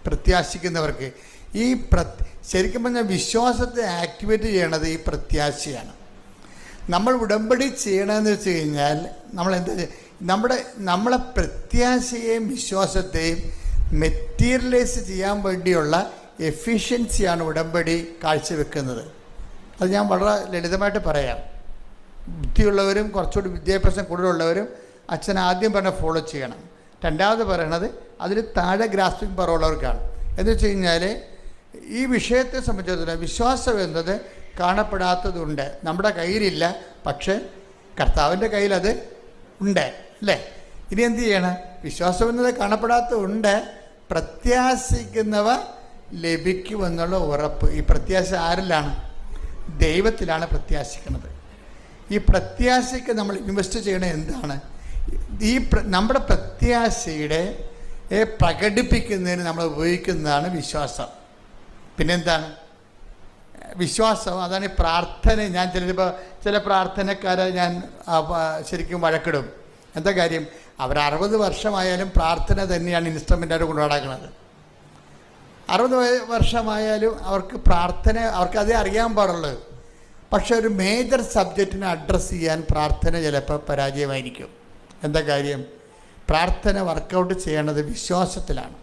പ്രത്യാശിക്കുന്നവർക്ക്. ഈ ശരിക്കും പറഞ്ഞാൽ വിശ്വാസത്തെ ആക്ടിവേറ്റ് ചെയ്യണത് ഈ പ്രത്യാശയാണ്. നമ്മൾ ഉടമ്പടി ചെയ്യണമെന്ന് വെച്ച് കഴിഞ്ഞാൽ നമ്മളെ പ്രത്യാശയെയും വിശ്വാസത്തെയും മെറ്റീരിയലൈസ് ചെയ്യാൻ വേണ്ടിയുള്ള എഫിഷ്യൻസിയാണ് ഉടമ്പടി കാഴ്ചവെക്കുന്നത്. അത് ഞാൻ വളരെ ലളിതമായിട്ട് പറയാം. ബുദ്ധിയുള്ളവരും കുറച്ചുകൂടി വിദ്യാഭ്യാസം കൂടുതലുള്ളവരും അച്ഛൻ ആദ്യം പറഞ്ഞ ഫോളോ ചെയ്യണം. രണ്ടാമത് പറയണത് അതിൽ താഴെ ഗ്രാസ്പിംഗ് പവർ ഉള്ളവർക്കാണ്. എന്ന് വെച്ച് കഴിഞ്ഞാൽ ഈ വിഷയത്തെ സംബന്ധിച്ചിടത്തോളം വിശ്വാസം എന്നത് കാണപ്പെടാത്തതുണ്ട്, നമ്മുടെ കയ്യിലില്ല, പക്ഷേ കർത്താവിൻ്റെ കയ്യിലത് ഉണ്ട് അല്ലേ. ഇനി എന്ത് ചെയ്യണം? വിശ്വാസം എന്നത് കാണപ്പെടാത്തതുണ്ട്, പ്രത്യാശിക്കുന്നവ ലഭിക്കുമെന്നുള്ള ഉറപ്പ്. ഈ പ്രത്യാശ ആരിലാണ്? ദൈവത്തിലാണ് പ്രത്യാശിക്കുന്നത്. ഈ പ്രത്യാശയ്ക്ക് നമ്മൾ ഇൻവെസ്റ്റ് ചെയ്യണത് എന്താണ്? നമ്മുടെ പ്രത്യാശയുടെ പ്രകടിപ്പിക്കുന്നതിന് നമ്മൾ ഉപയോഗിക്കുന്നതാണ് വിശ്വാസം. പിന്നെന്താണ് വിശ്വാസം? അതാണ് ഈ പ്രാർത്ഥന. ഞാൻ ചില പ്രാർത്ഥനക്കാരെ ഞാൻ ശരിക്കും വഴക്കിടും. എന്താ കാര്യം? അവർ 60 വർഷമായാലും പ്രാർത്ഥന തന്നെയാണ് ഇൻസ്ട്രുമെൻ്റായിട്ട് കൊണ്ടു നടക്കുന്നത്. 60 വർഷമായാലും അവർക്ക് പ്രാർത്ഥന, അവർക്കതേ അറിയാൻ പാടുള്ളത്. പക്ഷെ ഒരു മേജർ സബ്ജക്റ്റിനെ അഡ്രസ്സ് ചെയ്യാൻ പ്രാർത്ഥന ചിലപ്പോൾ പരാജയമായിരിക്കും. എന്താ കാര്യം? പ്രാർത്ഥന വർക്കൗട്ട് ചെയ്യേണ്ടത് വിശ്വാസത്തിലാണ്.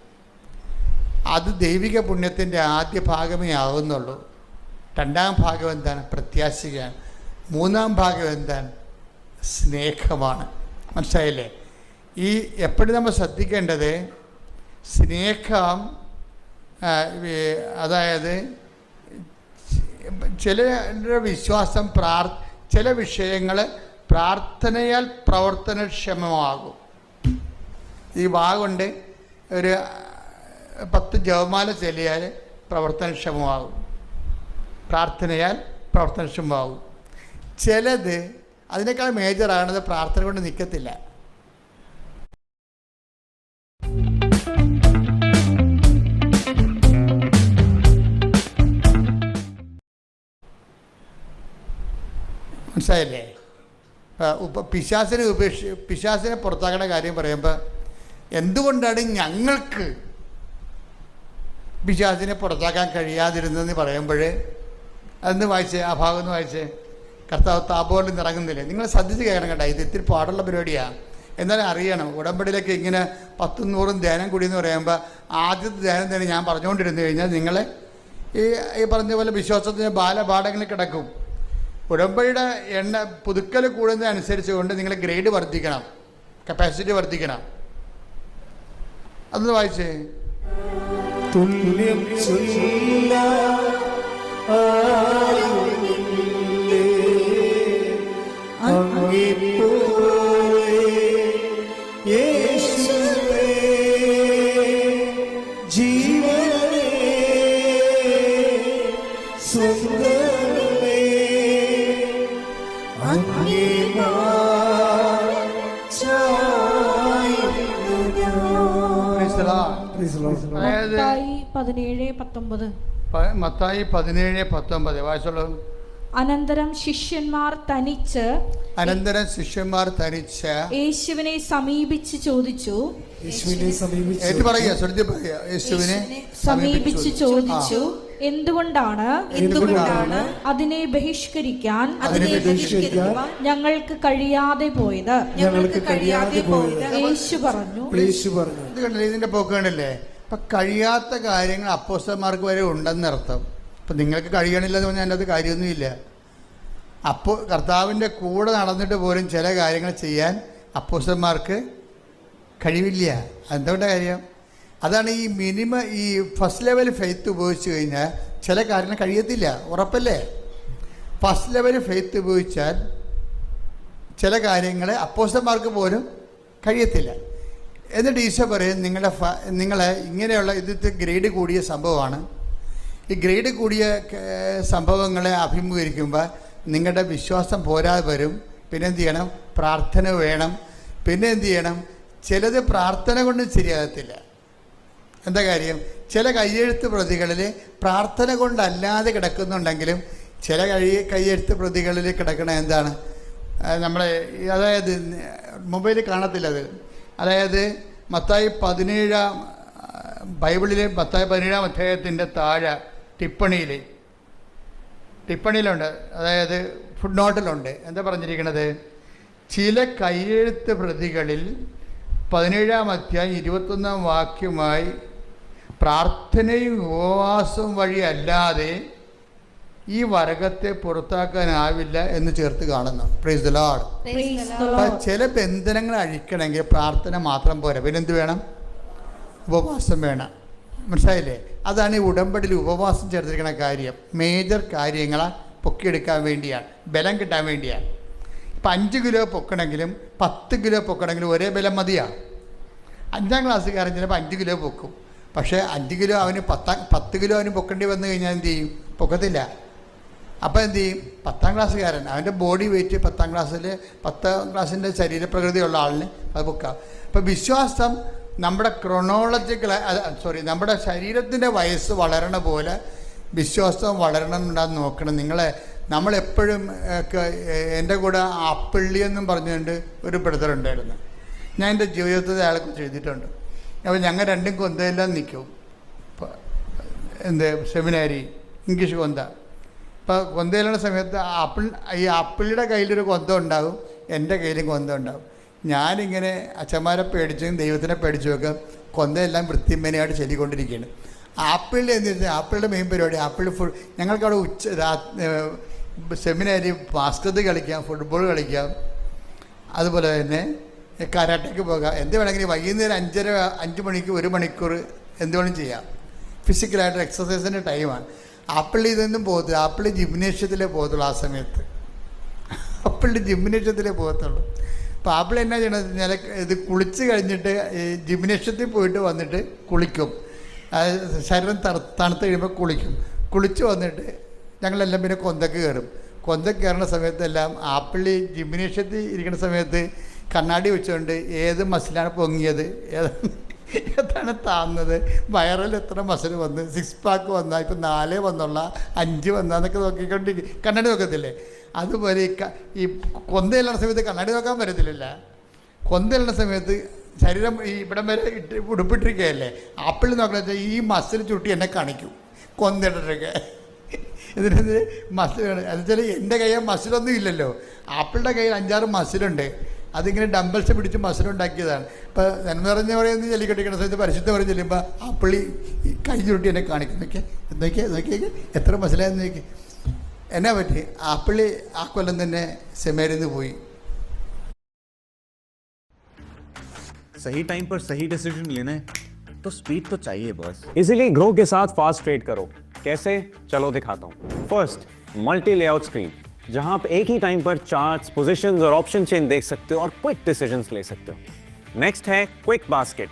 അത് ദൈവിക പുണ്യത്തിൻ്റെ ആദ്യ ഭാഗമേ ആകുന്നുള്ളൂ. രണ്ടാം ഭാഗം എന്താണ്? പ്രത്യാശയാണ്. മൂന്നാം ഭാഗം എന്താണ്? സ്നേഹമാണ്. മനസ്സിലായില്ലേ? ഈ എപ്പോഴും നമ്മൾ ശ്രദ്ധിക്കേണ്ടത് സ്നേഹം, അതായത് ചില വിശ്വാസം ചില വിഷയങ്ങൾ പ്രാർത്ഥനയാൽ പ്രവർത്തനക്ഷമമാകും. ഈ കൊണ്ട് ഒരു 10 ജപമാല ചൊല്ലിയാൽ പ്രവർത്തനക്ഷമമാകും, പ്രാർത്ഥനയാൽ പ്രവർത്തനക്ഷമമാകും. ചിലത് അതിനേക്കാൾ മേജറാണത് പ്രാർത്ഥന കൊണ്ട് നിൽക്കത്തില്ല. മനസ്സിലായില്ലേ? പിശാചിനെ പുറത്താക്കുന്ന കാര്യം പറയുമ്പോൾ എന്തുകൊണ്ടാണ് ഞങ്ങൾക്ക് പിശാചിനെ പുറത്താക്കാൻ കഴിയാതിരുന്നതെന്ന് പറയുമ്പോൾ അതൊന്ന് വായിച്ചേ, ആ ഭാഗം ഒന്ന് വായിച്ചേ. കർത്താവ് താപോറിൽ നിന്ന് ഇറങ്ങുന്നില്ലേ? നിങ്ങൾ ശ്രദ്ധിച്ച് കേൾക്കണം കേട്ടോ. ഇത് ഇത്തിരി പാടുള്ള പരിപാടിയാണ്. എന്നാലും അറിയണം, ഉടമ്പടിയിലേക്ക് ഇങ്ങനെ 10 100 ധ്യാനം കൂടി എന്ന് പറയുമ്പോൾ ആദ്യത്തെ ധ്യാനം തന്നെ ഞാൻ പറഞ്ഞുകൊണ്ടിരുന്നു കഴിഞ്ഞാൽ നിങ്ങൾ ഈ പറഞ്ഞ പോലെ വിശ്വാസത്തിന് ബാലപാഠങ്ങളിൽ കിടക്കും. ഉടമ്പടിയുടെ പുതുക്കൽ കൂടുന്നതനുസരിച്ച് കൊണ്ട് നിങ്ങൾ ഗ്രേഡ് വർദ്ധിക്കണം, കപ്പാസിറ്റി വർദ്ധിക്കണം. അതൊന്ന് വായിച്ചേ. തുല്യം മത്തായി 17:19 വായിച്ചോളൂ. അനന്തരം ശിഷ്യന്മാർ തനിച്ച് യേശുവിനെ സമീപിച്ച് ചോദിച്ചു. എന്തുകൊണ്ടാണ് അതിനെ ബഹിഷ്കരിക്കാൻ ഞങ്ങൾക്ക് കഴിയാതെ പോയത്? യേശു പറഞ്ഞു. ഇതിന്റെ പോക്ക് കണ്ടില്ലേ? അപ്പൊ കഴിയാത്ത കാര്യങ്ങൾ അപ്പോസ്തലന്മാർക്ക് വരെ ഉണ്ടെന്നർത്ഥം. അപ്പം നിങ്ങൾക്ക് കഴിയണില്ലെന്ന് പറഞ്ഞാൽ അതിൻ്റെ അത് കാര്യമൊന്നുമില്ല. അപ്പോൾ കർത്താവിൻ്റെ കൂടെ നടന്നിട്ട് പോലും ചില കാര്യങ്ങൾ ചെയ്യാൻ അപ്പോസ്തലന്മാർക്ക് കഴിവില്ല. എന്തുകൊണ്ടാ കാര്യം? അതാണ് ഈ ഫസ്റ്റ് ലെവൽ ഫെയ്ത്ത് ഉപയോഗിച്ച് കഴിഞ്ഞാൽ ചില കാര്യങ്ങൾ കഴിയത്തില്ല, ഉറപ്പല്ലേ? ഫസ്റ്റ് ലെവൽ ഫെയ്ത്ത് ഉപയോഗിച്ചാൽ ചില കാര്യങ്ങൾ അപ്പോസ്തലന്മാർക്ക് പോലും കഴിയത്തില്ല. എന്നിട്ട് ഈശോ പറയും, നിങ്ങളെ ഇങ്ങനെയുള്ള ഇത് ഗ്രേഡ് കൂടിയ സംഭവമാണ്. ഈ ഗ്രേഡ് കൂടിയ സംഭവങ്ങളെ അഭിമുഖീകരിക്കുമ്പോൾ നിങ്ങളുടെ വിശ്വാസം പോരാതെ വരും. പിന്നെ എന്ത് ചെയ്യണം? പ്രാർത്ഥന വേണം. പിന്നെ എന്ത് ചെയ്യണം? ചിലത് പ്രാർത്ഥന കൊണ്ട് ശരിയാകത്തില്ല. എന്താ കാര്യം? ചില കയ്യെഴുത്ത് പ്രതികളിൽ പ്രാർത്ഥന കൊണ്ടല്ലാതെ കിടക്കുന്നുണ്ടെങ്കിലും ചില കയ്യെഴുത്ത് പ്രതികളിൽ കിടക്കണ എന്താണ്? നമ്മളെ അതായത് മൊബൈലിൽ കാണത്തില്ല അത്. അതായത് മത്തായി 17 ബൈബിളിലെ 17-ാം അധ്യായത്തിൻ്റെ താഴെ ടിപ്പണിയിലുണ്ട്, അതായത് ഫുഡ് നോട്ടിലുണ്ട്. എന്താ പറഞ്ഞിരിക്കുന്നത്? ചില കയ്യെഴുത്ത് പ്രതികളിൽ 17-ാം അധ്യായം 21-ാം വാക്യമായി പ്രാർത്ഥനയും ഉപവാസവും വഴി അല്ലാതെ ഈ വർഗത്തെ പുറത്താക്കാനാവില്ല എന്ന് ചേർത്ത് കാണുന്നു. Praise the Lord. അപ്പം ചില ബന്ധനങ്ങൾ അഴിക്കണമെങ്കിൽ പ്രാർത്ഥന മാത്രം പോരാ, പിന്നെന്ത് വേണം? ഉപവാസം വേണം. മനസ്സിലായില്ലേ? അതാണ് ഈ ഉടമ്പടിയിൽ ഉപവാസം ചേർത്തിരിക്കുന്ന കാര്യം. മേജർ കാര്യങ്ങളെ പൊക്കിയെടുക്കാൻ വേണ്ടിയാണ്, ബലം കിട്ടാൻ വേണ്ടിയാണ്. ഇപ്പം 5 കിലോ പൊക്കണമെങ്കിലും 10 കിലോ പൊക്കണമെങ്കിലും ഒരേ ബലം മതിയാണ്. 5ാം ക്ലാസ്സുകാരൻ ചിലപ്പോൾ 5 കിലോ പൊക്കും. പക്ഷേ 5 കിലോ അവന് 10 കിലോ അവന് പൊക്കേണ്ടി വന്നു കഴിഞ്ഞാൽ എന്ത് ചെയ്യും? പൊക്കത്തില്ല. അപ്പോൾ എന്ത് ചെയ്യും? 10ാം ക്ലാസ്സുകാരൻ അവൻ്റെ ബോഡി വെയിറ്റ് 10ാം ക്ലാസ്സിൻ്റെ ശരീരപ്രകൃതിയുള്ള ആളിന് അത് പൊക്കാം. അപ്പോൾ വിശ്വാസം നമ്മുടെ നമ്മുടെ ശരീരത്തിൻ്റെ വയസ്സ് വളരണ പോലെ വിശ്വാസം വളരണമെന്നുണ്ടാന്ന് നോക്കണം. നമ്മളെപ്പോഴും എൻ്റെ കൂടെ ആപ്പിള്ളി എന്നും പറഞ്ഞുകൊണ്ട് ഒരു ബ്രദറുണ്ടായിരുന്നു. ഞാൻ എൻ്റെ ജീവിതത്തിൽ അയാളെക്കുറിച്ച് എഴുതിയിട്ടുണ്ട്. അപ്പോൾ ഞങ്ങൾ രണ്ടും കൊന്തയെല്ലാം നിൽക്കും. സെമിനാരി ഇംഗ്ലീഷ് കൊന്ത. ഇപ്പോൾ കൊന്തയിലുള്ള സമയത്ത് ഈ ആപ്പിളിയുടെ കയ്യിലൊരു കൊന്ത ഉണ്ടാകും, എൻ്റെ കയ്യിലും കൊന്ത ഉണ്ടാകും. ഞാനിങ്ങനെ അച്ഛന്മാരെ പേടിച്ചും ദൈവത്തിനെ പേടിച്ചുമൊക്കെ കൊന്തയെല്ലാം വൃത്തിമേനയായിട്ട് ചൊല്ലിക്കൊണ്ടിരിക്കുകയാണ്. ആപ്പിളിൽ എന്ന് വെച്ചാൽ ആപ്പിളിൻ്റെ മെയിൻ പരിപാടി ഞങ്ങൾക്കവിടെ സെമിനാരി ബാസ്കറ്റ് കളിക്കാം, ഫുട്ബോൾ കളിക്കാം, അതുപോലെ തന്നെ കരാട്ടയ്ക്ക് പോകാം. എന്ത് വേണമെങ്കിലും വൈകുന്നേരം 5 മണിക്ക് 1 മണിക്കൂർ എന്ത് വേണമെങ്കിലും ചെയ്യാം. ഫിസിക്കലായിട്ട് എക്സസൈസിൻ്റെ ടൈമാണ്. ആപ്പിളിൽ ഇതൊന്നും പോകത്തില്ല. ആപ്പിൾ ജിംനേഷ്യത്തിലേ പോകത്തുള്ളൂ. ആ സമയത്ത് ആപ്പിളിൻ്റെ ജിംനേഷ്യത്തിലേ പോകത്തുള്ളൂ. അപ്പോൾ ആപ്പിൾ എന്നാ ചെയ്യണമെന്ന് വെച്ചാൽ ഇത് കുളിച്ച് കഴിഞ്ഞിട്ട് ജിംനേഷ്യത്തിൽ പോയിട്ട് വന്നിട്ട് കുളിക്കും. ശരീരം തണുത്ത് കഴിയുമ്പോൾ കുളിച്ച് വന്നിട്ട് ഞങ്ങളെല്ലാം പിന്നെ കൊന്തക്ക് കയറും. കൊന്തക്ക് കയറുന്ന സമയത്തെല്ലാം ആപ്പിളി ജിംനേഷ്യത്തിൽ ഇരിക്കുന്ന സമയത്ത് കണ്ണാടി വെച്ചുകൊണ്ട് ഏത് മസിലാണ് പൊങ്ങിയത്, ഏതാണ് താന്നത്, വയറിൽ എത്ര മസിൽ വന്ന്, 6 പാക്ക് വന്നാൽ ഇപ്പം 4 വന്നുള്ള 5 വന്നാന്നൊക്കെ നോക്കിക്കൊണ്ടിരിക്കും. കണ്ണാടി നോക്കത്തില്ലേ? അതുപോലെ ഈ കൊന്തയിലുള്ള സമയത്ത് കണ്ണാടി നോക്കാൻ പറ്റത്തില്ല. കൊന്തയിലുള്ള സമയത്ത് ശരീരം ഇവിടം വരെ ഉടുപ്പിട്ടിരിക്കുകയല്ലേ. ആപ്പിൾ നോക്കണമെന്ന് വെച്ചാൽ ഈ മസിൽ ചുട്ടി എന്നെ കാണിക്കും കൊന്തയിട്ടൊക്കെ. ഇതിനകത്ത് മസിലാണ്. അത് വെച്ചാൽ എൻ്റെ കയ്യിൽ മസിലൊന്നും ഇല്ലല്ലോ. ആപ്പിളിൻ്റെ കയ്യിൽ 5-6 മസിലുണ്ട്. അതിങ്ങനെ ഡംബൽസ് പിടിച്ച് മസിലുണ്ടാക്കിയതാണ്. ഇപ്പോൾ നന്മ നിറഞ്ഞ പറയുന്നത് ചൊല്ലിക്കൊണ്ടിരിക്കുന്ന സമയത്ത് പരിശുദ്ധ പറഞ്ഞ് ചെല്ലുമ്പോൾ ആപ്പിളി കൈ ചുരുട്ടി എന്നെ കാണിക്കും. നോക്കിയേ എത്ര മസിലായെന്ന് നോക്കി. എന്നാ പറ്റി? ആപ്പിളി ആ കൊല്ലം തന്നെ സെമിനാരിൽ നിന്ന് പോയി. सही टाइम पर सही डिसीजन लेना है तो स्पीड तो चाहिए बॉस. इसीलिए ग्रो के साथ फास्ट ट्रेड करो. कैसे? चलो दिखाता हूँ. फर्स्ट, मल्टी लेआउट स्क्रीन, जहां आप एक ही टाइम पर चार्ट्स, पोजीशंस और ऑप्शन चेन देख सकते हो और क्विक डिसीजंस ले सकते हो. नेक्स्ट है क्विक बास्केट.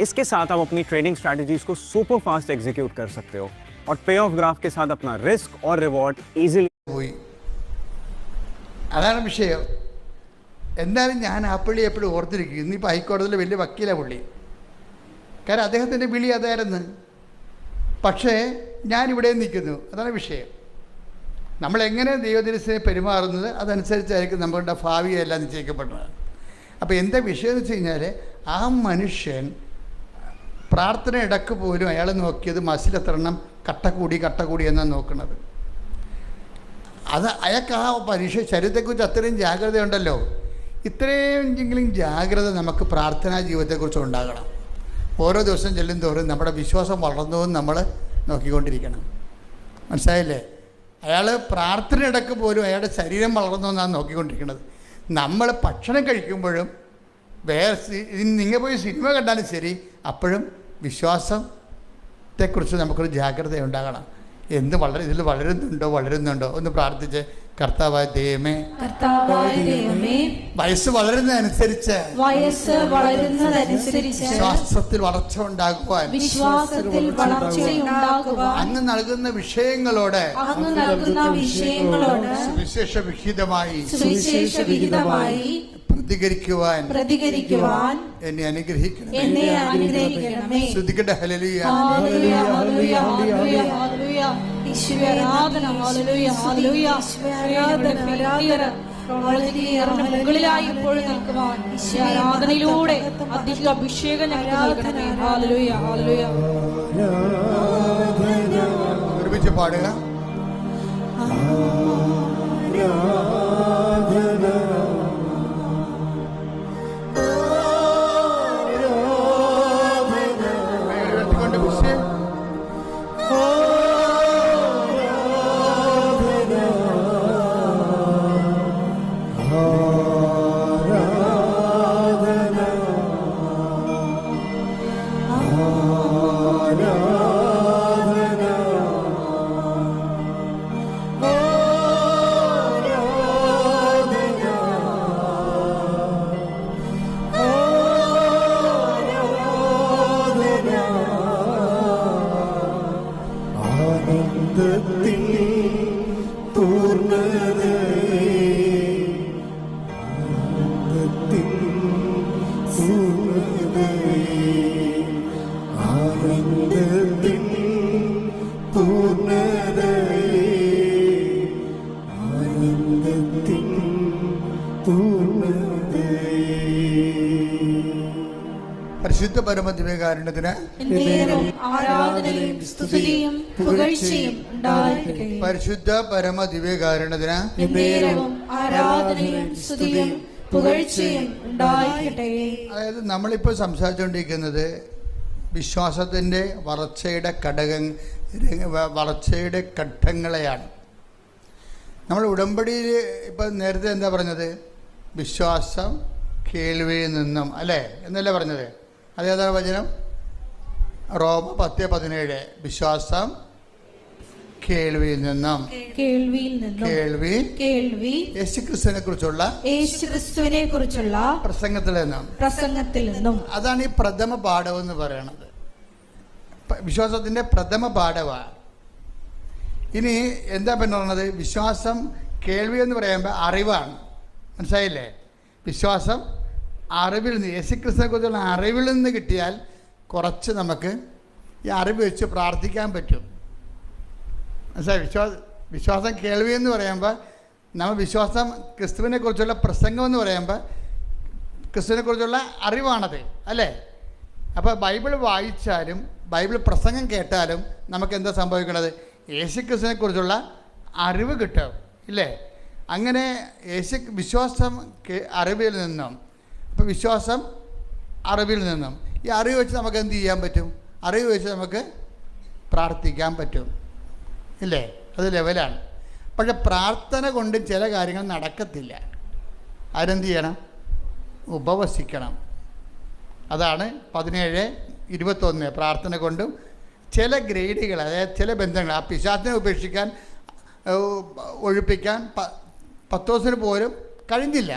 इसके साथ आप अपनी ट्रेडिंग स्ट्रैटेजीज को सुपर फास्ट एग्जीक्यूट कर सकते हो और पे ऑफ ग्राफ के साथ अपना रिस्क और रिवॉर्ड इजीली. അതാണ് വിഷയം. എന്നാലും ഞാൻ ആപ്പിളി എപ്പോഴും ഓർത്തിരിക്കും. ഇന്നിപ്പോൾ ഹൈക്കോടതിയിൽ വലിയ വക്കീലാണ് പുള്ളി. കാരണം അദ്ദേഹത്തിൻ്റെ വിളി അതായിരുന്നു. പക്ഷേ ഞാനിവിടെ നിൽക്കുന്നു. അതാണ് വിഷയം. നമ്മളെങ്ങനെ ദൈവദിനത്തിനെ പെരുമാറുന്നത് അതനുസരിച്ചായിരിക്കും നമ്മളുടെ ഭാവിയെല്ലാം നിശ്ചയിക്കപ്പെടുന്നത്. അപ്പോൾ എന്താ വിഷയം എന്ന് വെച്ച് കഴിഞ്ഞാൽ ആ മനുഷ്യൻ പ്രാർത്ഥന ഇടക്ക് പോലും അയാൾ നോക്കിയത് മസിലെത്രണ്ണം കട്ട കൂടി എന്നാണ് നോക്കുന്നത്. അത് അയാൾക്ക് ആ ശരീരത്തെക്കുറിച്ച് അത്രയും ജാഗ്രതയുണ്ടല്ലോ. ഇത്രയെങ്കിലും ജാഗ്രത നമുക്ക് പ്രാർത്ഥനാ ജീവിതത്തെക്കുറിച്ച് ഉണ്ടാകണം. ഓരോ ദിവസം ചെല്ലും തോറും നമ്മുടെ വിശ്വാസം വളർന്നതും നമ്മൾ നോക്കിക്കൊണ്ടിരിക്കണം. മനസ്സിലായില്ലേ? അയാൾ പ്രാർത്ഥന ഇടക്ക് പോലും അയാളുടെ ശരീരം വളർന്നതെന്നാണ് നോക്കിക്കൊണ്ടിരിക്കുന്നത്. നമ്മൾ ഭക്ഷണം കഴിക്കുമ്പോഴും നിങ്ങൾ പോയി സിനിമ കണ്ടാലും ശരി, അപ്പോഴും വിശ്വാസത്തെക്കുറിച്ച് നമുക്കൊരു ജാഗ്രത ഉണ്ടാകണം. ഇതിൽ വളരുന്നുണ്ടോ ഒന്ന് പ്രാർത്ഥിച്ച്. കർത്താവായ ദൈവമേ, വയസ്സ് വളരുന്നതനുസരിച്ച് വിശ്വാസത്തിൽ വളർച്ച ഉണ്ടാകുവാൻ അങ്ങ് നൽകുന്ന വിഷയങ്ങളോട് സുവിശേഷ വിഹിതമായി പ്രതികരിക്കുവാൻ എന്നെ അനുഗ്രഹിക്കണം. ശ്രദ്ധിക്കട്ടെ. ഹല്ലേലൂയ. വളരെ മുകളിലായി ഇപ്പോഴും നിൽക്കുവാൻ ഈ ആരാധനയിലൂടെ അധിക അഭിഷേകം ഞങ്ങൾക്ക് നൽകണമേ. Hallelujah, hallelujah. ഒരുമിച്ച് പാടുക. കൊണ്ട് വിഷയം പരിശുദ്ധ പരമദിവ്യകാരുണ്യത്തിന് എന്നേരവും ആരാധനയും സ്തുതിയും പുകഴ്ചയും ഉണ്ടായിരിക്കട്ടെ. പരിശുദ്ധ പരമദിവ്യകാരുണ്യത്തിന് എന്നേരവും ആരാധനയും സ്തുതിയും പുകഴ്ചയും ഉണ്ടായിരിക്കട്ടെ. അതായത് നമ്മളിപ്പോൾ സംസാരിച്ചുകൊണ്ടിരിക്കുന്നത് വിശ്വാസത്തിൻ്റെ വളർച്ചയുടെ ഘട്ടങ്ങളെയാണ്. നമ്മൾ ഉടമ്പടിയിൽ ഇപ്പം നേരത്തെ എന്താ പറഞ്ഞത്? വിശ്വാസം കേൾവിയിൽ നിന്നും, അല്ലേ എന്നല്ലേ പറഞ്ഞത്? അതേതാണ് വചനം? റോമ 10:17. വിശ്വാസം കേൾവിയിൽ നിന്നും, കേൾവി യേശുക്രിസ്തുവിനെ കുറിച്ചുള്ള പ്രസംഗത്തിൽ നിന്നും. അതാണ് ഈ പ്രഥമ പാഠം എന്ന് പറയുന്നത്. വിശ്വാസത്തിന്റെ പ്രഥമ പാഠമാണ്. ഇനി എന്താ പറയുന്നത്? വിശ്വാസം കേൾവി എന്ന് പറയുമ്പോൾ അറിവാണ്. മനസ്സിലായില്ലേ? വിശ്വാസം അറിവിൽ നിന്ന്, യേശുക്രിസ്തുവിനെ കുറിച്ചുള്ള അറിവിൽ നിന്ന് കിട്ടിയാൽ കുറച്ച് നമുക്ക് ഈ അറിവ് വെച്ച് പ്രാർത്ഥിക്കാൻ പറ്റും. മനസ്സിലായി? വിശ്വാസം കേൾവി എന്ന് പറയുമ്പോൾ നമ്മൾ വിശ്വാസം ക്രിസ്തുവിനെ കുറിച്ചുള്ള പ്രസംഗം എന്ന് പറയുമ്പോൾ ക്രിസ്തുവിനെ കുറിച്ചുള്ള അറിവാണത്, അല്ലേ? അപ്പോൾ ബൈബിൾ വായിച്ചാലും ബൈബിൾ പ്രസംഗം കേട്ടാലും നമുക്ക് എന്താ സംഭവിക്കുന്നത്? യേശുക്രിസ്തുവിനെ കുറിച്ചുള്ള അറിവ് കിട്ടും, ഇല്ലേ? അങ്ങനെ വിശ്വാസം അറിവിൽ നിന്നും, അപ്പോൾ വിശ്വാസം അറിവിൽ നിന്നും, ഈ അറിവ് വെച്ച് നമുക്ക് എന്ത് ചെയ്യാൻ പറ്റും? അറിവ് വെച്ച് നമുക്ക് പ്രാർത്ഥിക്കാൻ പറ്റും, ഇല്ലേ? അത് ലെവലാണ്. പക്ഷെ പ്രാർത്ഥന കൊണ്ട് ചില കാര്യങ്ങൾ നടക്കത്തില്ല. ആരെന്ത് ചെയ്യണം? ഉപവസിക്കണം. അതാണ് 17:21. പ്രാർത്ഥന കൊണ്ടും ചില ഗ്രേഡുകൾ, അതായത് ചില ബന്ധങ്ങൾ, ആ പിശാചിനെ ഉപേക്ഷിക്കാൻ ഒഴിപ്പിക്കാൻ പത്തോസിന് പോലും കഴിഞ്ഞില്ല.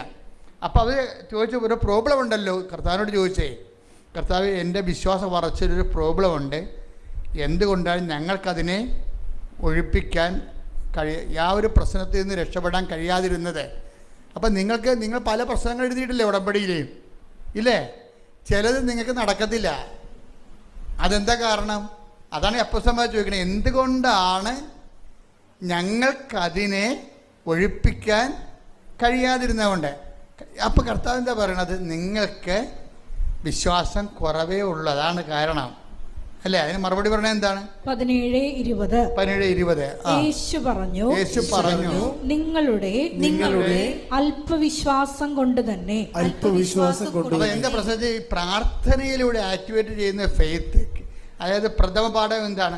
അപ്പോൾ അവർ ചോദിച്ച ഒരു പ്രോബ്ലം ഉണ്ടല്ലോ, കർത്താവിനോട് ചോദിച്ചേ, കർത്താവ് എൻ്റെ വിശ്വാസ വളർച്ചയിലൊരു പ്രോബ്ലം ഉണ്ട്, എന്തുകൊണ്ടാണ് ഞങ്ങൾക്കതിനെ ഒഴിപ്പിക്കാൻ ആ ഒരു പ്രശ്നത്തിൽ നിന്ന് രക്ഷപ്പെടാൻ കഴിയാതിരുന്നത്? അപ്പം നിങ്ങൾ പല പ്രശ്നങ്ങൾ എഴുതിയിട്ടില്ലേ ഉടമ്പടിയിൽ, ഇല്ലേ? ചിലത് നിങ്ങൾക്ക് നടക്കത്തില്ല. അതെന്താ കാരണം? അതാണ് അപ്പോസ്തലന്മാർ ചോദിക്കണത്, എന്തുകൊണ്ടാണ് ഞങ്ങൾക്കതിനെ ഒഴിപ്പിക്കാൻ കഴിയാതിരുന്നതുകൊണ്ട്? അപ്പോൾ കർത്താവ് എന്താ പറയണത്? നിങ്ങൾക്ക് വിശ്വാസം കുറവേ ഉള്ളതാണ് കാരണം, അല്ലേ? അതിന് മറുപടി പറഞ്ഞത് എന്താണ്? 17:20. യേശു പറഞ്ഞു നിങ്ങളുടെ അല്പവിശ്വാസം കൊണ്ട് തന്നെ. അപ്പോൾ എന്താ പ്രശ്നം? ഈ പ്രാർത്ഥനയിലൂടെ ആക്ടിവേറ്റ് ചെയ്യുന്ന ഫെയ്ത്ത്, അതായത് പ്രഥമ പാഠം എന്താണ്?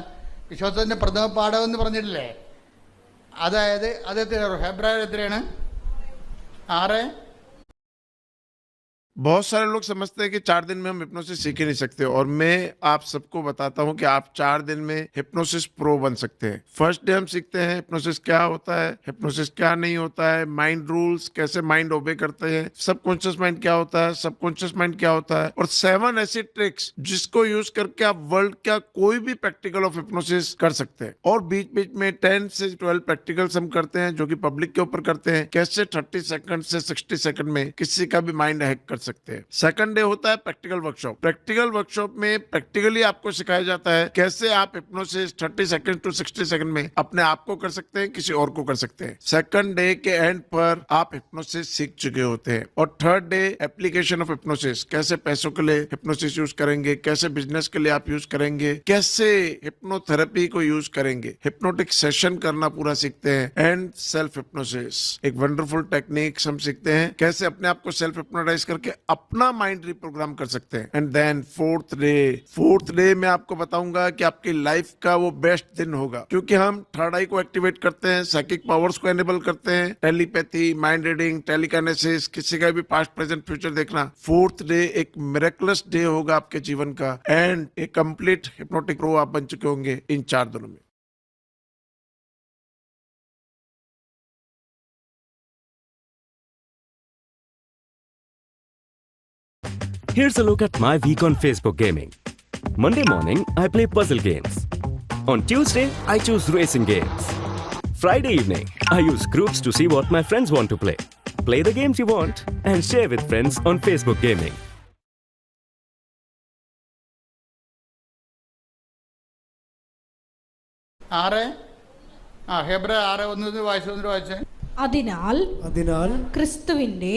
വിശ്വാസത്തിൻ്റെ പ്രഥമ പാഠം എന്ന് പറഞ്ഞിട്ടില്ലേ? അതായത് അത് ഹെബ്രായർ എത്രയാണ്? 6. बहुत सारे लोग समझते हैं कि 4 दिन में हम हिप्नोसिस सीख ही नहीं सकते, और मैं आप सबको बताता हूं कि आप 4 दिन में हिप्नोसिस प्रो बन सकते हैं। फर्स्ट डे हम सीखते हैं हिप्नोसिस क्या होता है, हिप्नोसिस क्या नहीं होता है, माइंड रूल्स, कैसे माइंड ओबे करते हैं, सबकॉन्शियस माइंड क्या होता है, सबकॉन्शियस माइंड क्या होता है, और 7 ऐसी ट्रिक्स जिसको यूज करके आप वर्ल्ड का कोई भी प्रैक्टिकल ऑफ हिप्नोसिस कर सकते हैं। और बीच बीच में 10 से 12 प्रैक्टिकल्स हम करते हैं जो कि पब्लिक के ऊपर करते हैं, कैसे 30 सेकंड से 60 सेकंड में किसी का भी माइंड हैक कर सकते हैं। सेकंड डे होता है प्रैक्टिकल वर्कशॉप। प्रैक्टिकल वर्कशॉप में प्रैक्टिकली आपको सिखाया जाता है कैसे आप हिप्नोसिस 30 सेकंड टू 60 सेकंड में अपने आप को कर सकते हैं, किसी और को कर सकते हैं। सेकंड डे के एंड पर आप हिप्नोसिस सीख चुके होते हैं। और third day application of hypnosis, कैसे पैसों के लिए हिप्नोसिस यूज करेंगे, कैसे बिजनेस के लिए आप यूज करेंगे, कैसे हिप्नोथेरेपी को यूज करेंगे, हिप्नोटिक सेशन करना पूरा सीखते हैं। एंड सेल्फ हिप्नोसिस, एक वंडरफुल टेक्निक्स हम सीखते हैं कैसे अपने आप को सेल्फ हिप्नोटाइज करके अपना माइंड रिप्रोग्राम कर सकते हैं। एंड देन फोर्थ डे मैं आपको बताऊंगा कि आपकी लाइफ का वो बेस्ट दिन होगा, क्योंकि हम थर्ड आई को एक्टिवेट करते हैं, साइकिक पावर्स को एनेबल करते हैं, टेलीपैथी, माइंड रीडिंग, टेलीकाइनेसिस, किसी का भी पास्ट प्रेजेंट फ्यूचर देखना। फोर्थ डे एक मिरेकलस डे होगा आपके जीवन का, एंड एक कंप्लीट हिप्नोटिक प्रो आप बन चुके होंगे इन 4 दिनों में। Here's a look at my week on Facebook gaming. Monday morning, I play puzzle games. On Tuesday, I choose racing games. Friday evening, I use groups to see what my friends want to play. Play the games you want and share with friends on Facebook gaming. ഹെബ്രായർ 6:1 വായിച്ചേ. അതിനാൽ ക്രിസ്തുവിന്റെ